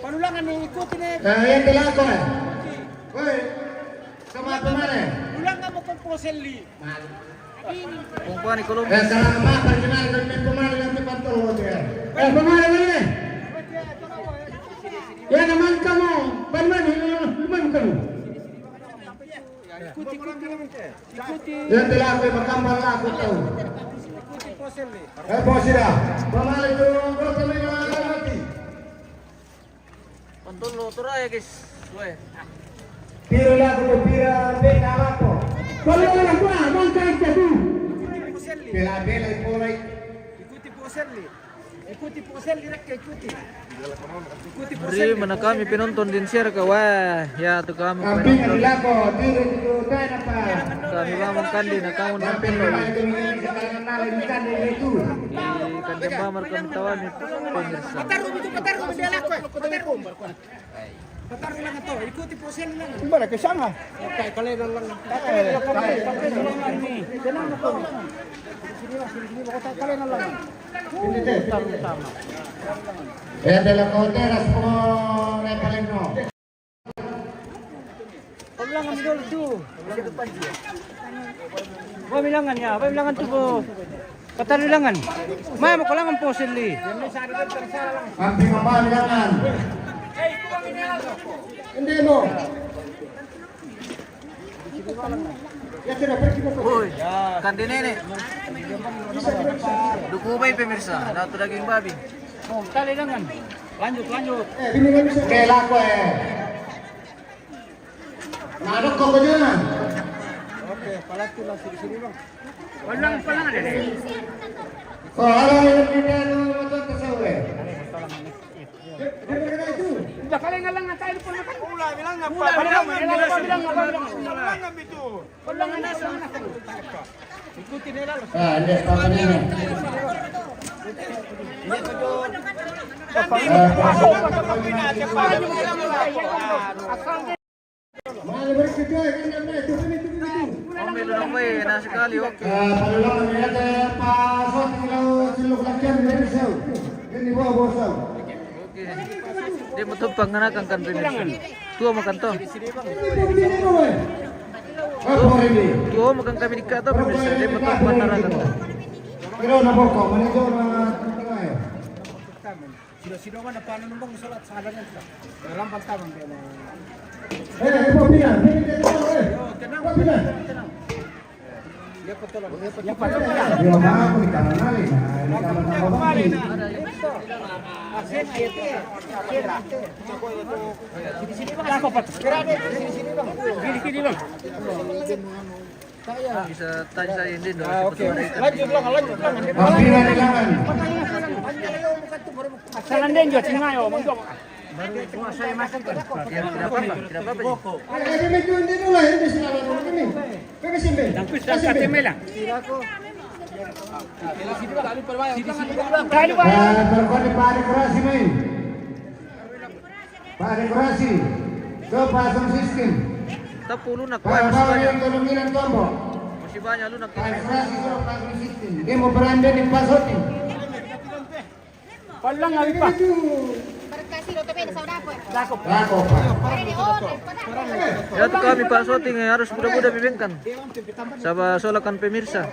Panulangan ni ikutin ni. Yan tilako eh. Hoy, sama pemane. Ulang mo kon pose li. Kung pa ni Colombia. Sekarang makan kenal dengan pemane yang dipantau dia. Pemane mana? Ya naman kamu, pemane naman kamu. Ikuti Yan tilako makambal ako tahu. pose li. Posel dah. Pemane itu kalau kami mati. Pantolo turay guys. Suwe. Piro lagu tu pira beta apa? Kalau orang tua, bangkai itu. Pose li. Bela-bela itu orang. Ikuti pose li. Ikuti pose li nak ikuti. Ikuti pose Beri li. mana kami penonton din share ka wah. Ya tu kami Kambing penonton. dilako, diri itu dan apa? Kami lamang kandi na kamu na Kambing penlo. itu sekarang kenal ikan itu. Di kandang pamar kami tawan ni pemirsa. Pataru dia lako. Pataru. Pataru lang to. Ikuti pose li lang. Bara ke sana. Okay, kalian lang. Tenang mo ko. Sini mo ko kalian lang. Ya de la coteras como Nepaleno. Pamilangan dulu tu. Pamilangan ya, pamilangan tu po. Patalulangan. Maya mo kulangan po sili. Kambing amal jangan. Hindi mo. Ya sudah pergi mo. Uy, kandin ini. Dukubay pemirsa. Nato daging babi. Oh, talilangan. Lanjut. Binigyan mo sa kela ko eh. Manok ko ba dyan? Okay, palagi lang sini bang. Walang ada. Oh, alam mo yung pinano mo ito sa uwi. Udah kalian ngalang tayo po makan. Ulah bilang apa? Bilang itu. Ulangan na sa Ikuti nila. Hindi, papanina. Mahal berkedua, kan namanya itu. Oh, may lunok ba eh. Nasa kali oh. Palulangan niya ito, pasok ilaw silok lakyan, meron siya. Hindi mo, bosaw. Okay. Di mo to panganakan kan pemirsa. Tuwa makan to. Hindi mo, eh. Ako rin eh. Tuwa makan kami di to pemirsa. Di mo to panarakan to. Kiro na boko, manito na tayo. Sino man paano nung salat sa halangan sila. Dalam pantawan dia na. Papinan. Papinan. Ya patulang. Yo, mga ko, ikaw na rin. Ikaw na babae. Asen ayat. Sini bang. Ako pat. Sini bang. Kiri bang. Bisa tanya saya ini dong. Okay. Lanjut lang. Papinan nilangan. Salan din jo singayo manggo. Tidak apa-apa. Ay, medyo hindi nila, hindi sila lang kami. Kami simbe. Katemela. Berkoni Pak Dekorasi main. Pak Dekorasi. Ke pasang sistem. Tapu lunak. Pak Wah, masih Bawa banyak. yang tolonginan tombol. Masih banyak lunak. Pak Dekorasi suruh pasang sistem. Dia mau beranda di pasotin. Walang nga pa. Berkasih lo tapi sa dapat. Lako Pak. Pare di on. Ya tuh kami Pak Soting harus mudah-mudah bibingkan. Sama solakan pemirsa.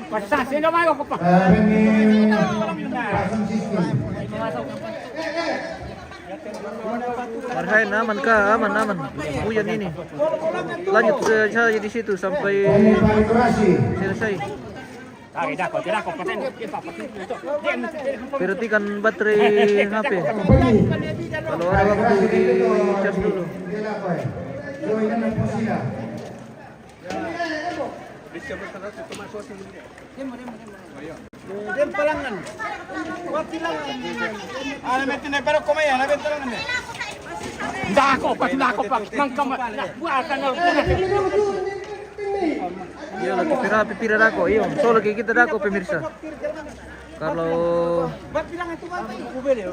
Basta sino may ko pa. Ini pasang sistem. Marhain aman kah? Aman. Hujan ini. Lanjut saja di situ sampai Ini Pak Dekorasi. selesai. Perhatikan baterai HP. Kalau ada waktu di charge dulu. Dem palangan. Wati lang. Metin na pero kumaya, nabenta lang na. Dako pa. Mangkama. Buatan na. Iya lagi pira dako. Iya, so lagi kita dako pemirsa. Kalau Ba't bilang ito ba? Ubel eh.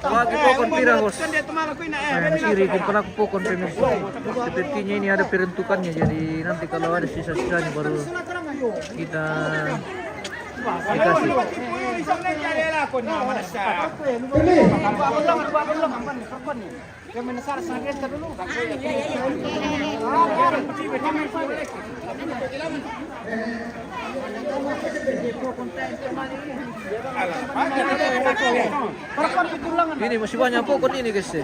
lagi pokon pira host. Kan dia teman aku ini Siri kung pala ko pokon pemirsa. Sepertinya ini ada peruntukannya. Jadi nanti kalau ada sisa-sisanya baru kita dikasih. Isang na dyan ako na manasa. Kaya may nasara sa agad dulu. Ini masih banyak pokon ini guys.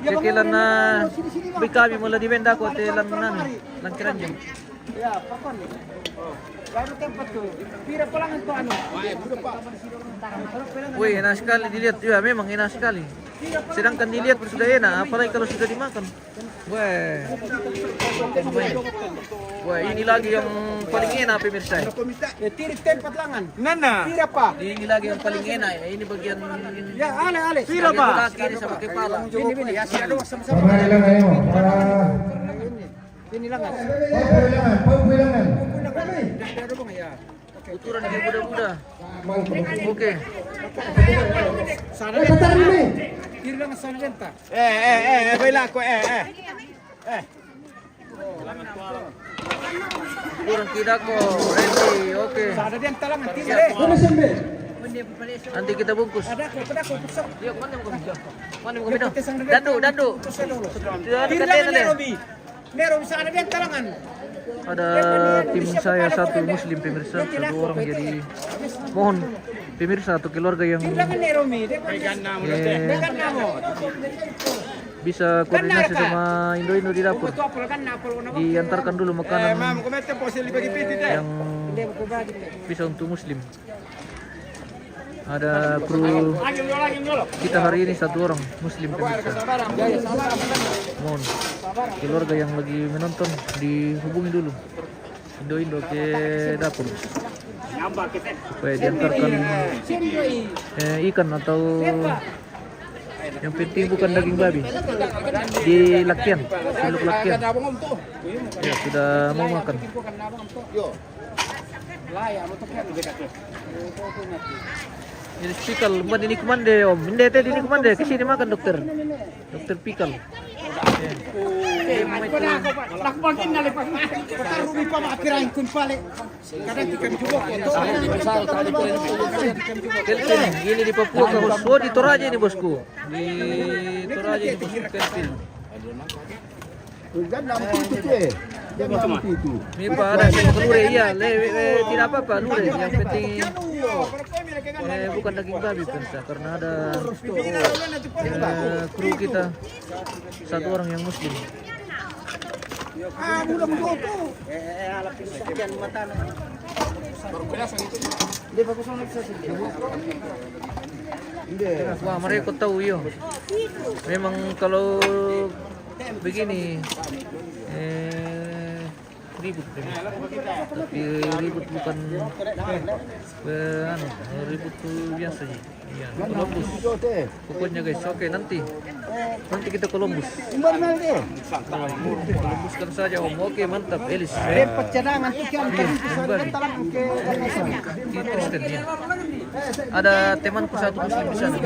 Kekilan na kami mula di benda ko telan langkiran niya. Ya, pakon. Baru tempat tuh. Pira pa lang ito ano. Wih, enak sekali dilihat. Ya, memang enak sekali. Sedangkan dilihat pun sudah enak, apalagi kalau sudah dimakan. Wah. Wah, ini lagi yang paling enak pemirsa. Tirik tempat langan. Nana. Pira pa. Ini lagi yang paling enak. Ini bagian Ya, ale. pira pa. Kaki ini sama kepala. Bini. Ya, siya doon sama-sama. Pangailangan kayo. Para... Bini langan. Pagbilangan. Dado bang ya. Uturan dari budak-budak. Oke. Sana benta. Kiri lang sana benta. Baila ko Uturan kita ko. Ready. Oke. Sana benta lang ang tira. Nanti kita bungkus. Ada ko pusok. Yuk, mana mau kami? Mana mau kami? Dandu. Sudah Kiri dekat lang deh. Nerobi. Nerobi sana benta langan. Ada tim saya satu muslim pemirsa, satu orang, jadi mohon pemirsa atau keluarga yang Kiri lang Nerobi. Dekan namo. bisa koordinasi sama Indo di dapur, diantarkan dulu makanan yang bisa untuk muslim. Ada kru kita hari ini satu orang muslim pemirsa. Mohon keluarga yang lagi menonton dihubungi dulu Indo ke dapur supaya diantarkan ikan atau yang penting bukan daging babi di lakian, suluk lakian. Ya, sudah mau makan. Ini pikal, bukan ini kumande om. Ini teh ini kumande, kesini makan dokter. Dokter pikal. Kelvin, ini di Papua kamus. Oh, di Toraja ini bosku. Di Toraja ini bosku Kelvin. Ini Pak ada sama lure, iya. Tidak apa-apa lure. Yang penting bukan daging babi pemirsa, karena ada kru kita satu orang yang muslim. Wah, mereka tahu yo. Memang kalau begini ribut, tapi ribut bukan ribut tuh biasa sih. Iya, Columbus. Pokoknya guys, oke nanti kita Columbus. Columbuskan saja om. Oke mantap, Elis. Ada temanku satu muslim di sana.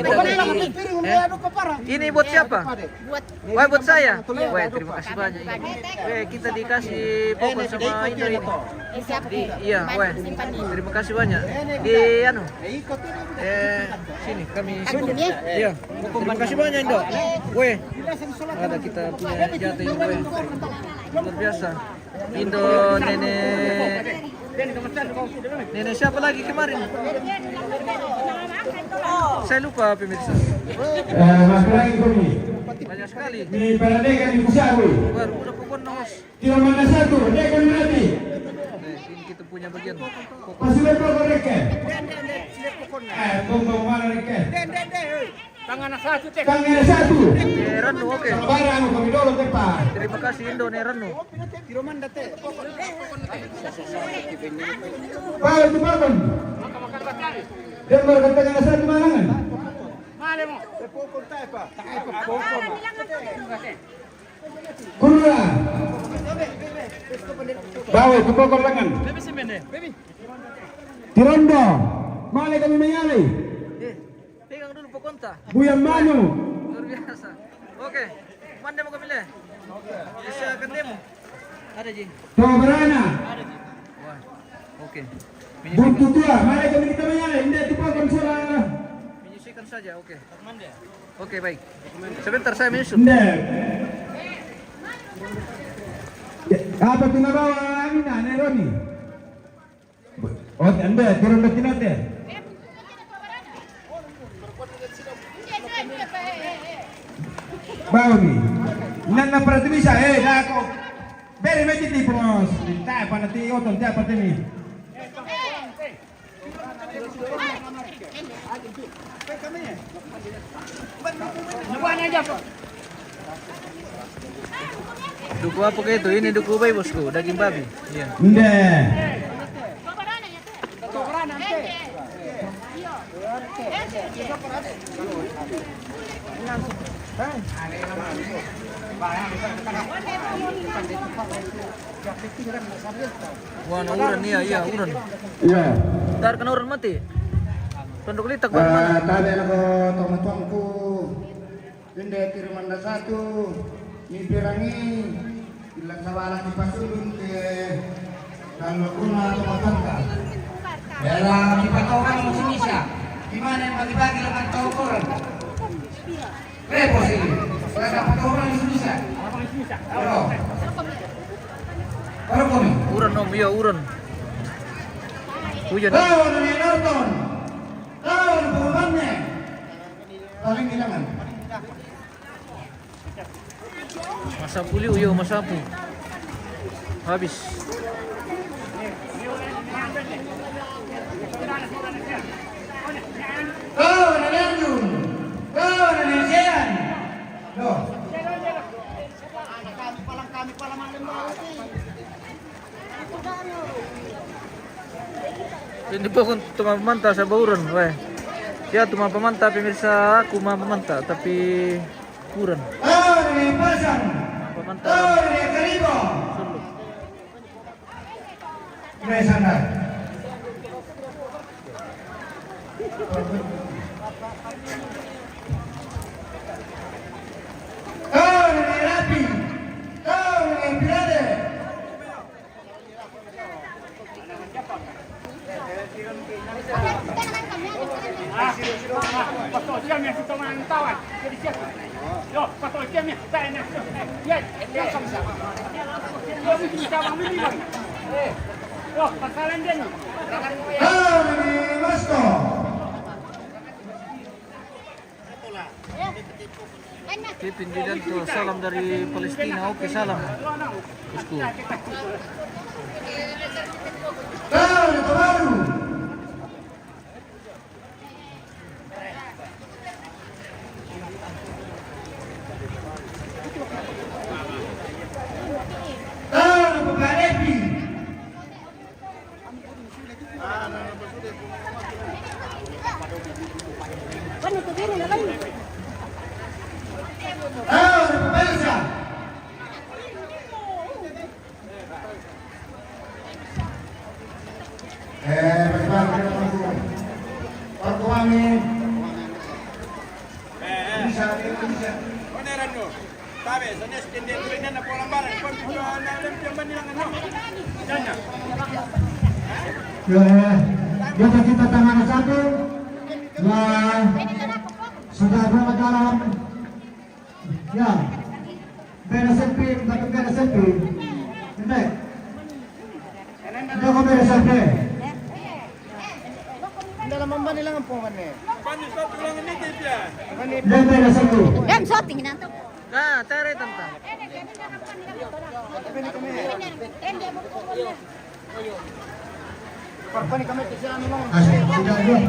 Ini buat siapa? Wah, buat saya. Wah, terima kasih banyak. Kita dikasih pokok sama Indo ini. Iya, wah. Terima kasih banyak. Di sini kami iya. Terima kasih banyak Indo. Weh, ada kita punya jatah ini weh. Luar biasa. Indo nenek siapa lagi kemarin? Saya lupa pemirsa. Banyak sekali. Di Paradeka di Kusawi. Baru udah pokoknya. Kilo mana satu, Deka Melati. itu punya bagian. Pasukan pokok reke. Bongbong mana reke? Tangan satu teh. Tangan satu. Ranu oke. Barang kami dulu tepat. Terima kasih Indo nih Ranu. Tiroman date. Pak itu bangun. Dia berkata satu malangan. Male mo. Pokok tayo pa. Pokok. Kurla. Bawa ke pokok lengan. Tirondo. Male kami menyalai. Pegang dulu pokonta. Buyang Manu. Luar biasa. Oke. Mana mau kami lihat? Bisa ketemu. Ada Ji. Tobrana. Wah. Oke. Buntu tua. Male kami kita menyalai. Ini itu pokok salah. Menyisihkan saja. Oke. Oke baik. Sebentar saya menyusul. Ndek. Apa tinabawa Amina Neroni? Oh, Anda Tirondo tinate. Bawi. Nana pratibisa dako. Beri meji tipos. Tayo panati oton tayo patini. Duku apa kayak itu? Ini duku bayi bosku, daging babi. Iya. Ndek. Wah, uran iya uran. Iya. Ntar kena uran mati. Penduk litak mana? Tadi ako tomatuangku. Hindi Tirumanda satu. Mipirangi. Ilang sawalan di pasulun ke kalau kuna tomatangka. Era dipatokan mo sinisya. Di mana yang bagi-bagi lakan taukoran? Repos ini. Kaya patokan di sinisya. Ano? Ano kami? Uran om, iya uran. Hujan. Kau dari Norton. Kau dari pengumumannya. Paling hilangan. Masapu liu, yo masapu. Habis. Kau dari Arjun. Kau dari Asian. Loh. Ini pun cuma pemantau sa bauran, weh. Ya cuma pemantau pemirsa, aku mah pemantau tapi kurang. Kau dari Pasang. Pemantau Kau dari Karibo. Sulu. Dari sana. Kau dari Rapi. Kau dari Pilade. Pastor siam yang kita mantauan. Jadi siap. Yo, pastor siam ya. Saya nak. Ya, ya sama. Yo, bisa ambil bang. Yo, pasaran dia ni. Kau dari Masto. Pipin Didanto, salam dari Palestina. Oke, salam. Bosku. Kau dari Tobaru. Kau dari Peparepi. Ano to din na lang. Kau dari Pepelsa. Bagaimana kita Waktu kami bisa. Onerano. Tabe, sana stende tulinan na polang barang. Kon video na lempian nilang ano. Dana. Jika kita tangan satu, ya sudah berapa dalam? Ya, beda sepi, tapi beda sepi. Hindi. Hindi ako beda sepi. Dalam mamba nilang ang pongan ni. Paano sa tulang ni Tibia? Hindi beda sepi. Yan, so tingnan to. Ah, tere tanta. Hindi mo ko muna. Asik, sudah dua.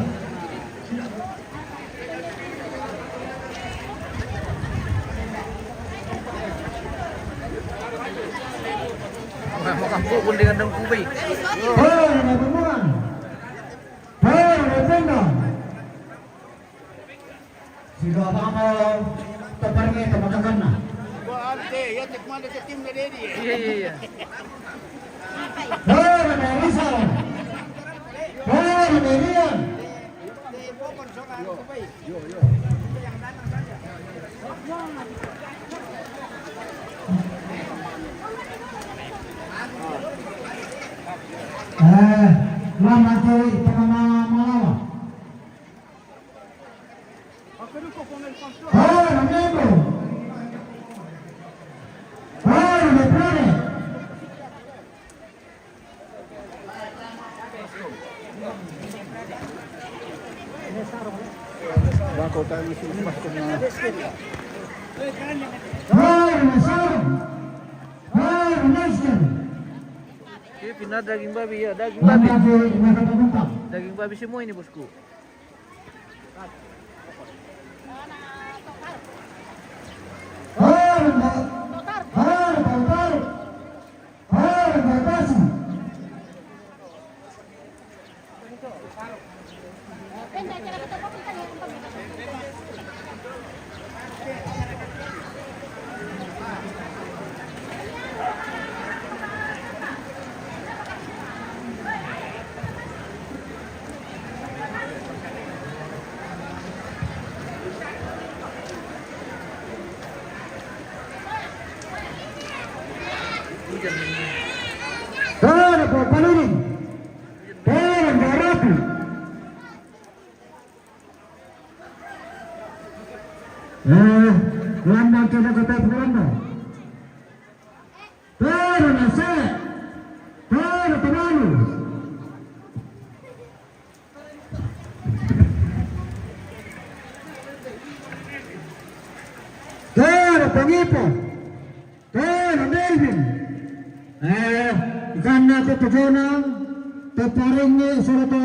Makampukon dengan ng kubay. Bola na bumuan. Bola na benda. Sino apa mo taparnya tamakakan na. Iya. Bola na Rizal. Bola na Rian. Lama tuh pernah malawa. Oh, namanya. Oh, namanya. Oh, nasar. Oh, nasar. Ini pindah daging babi ya, daging Lama babi. tuh nakakabunta. Daging babi semua ini bosku. Oh, Tautar. Oh, Batasi. Hujan. Tara po palunin. Tara garapi. Lambang kita kota Puranda. Tara nasa. Tara pemalu. Tara pengipo. Tara Melvin. Ikan na ito tujuan ng taparing ni Surato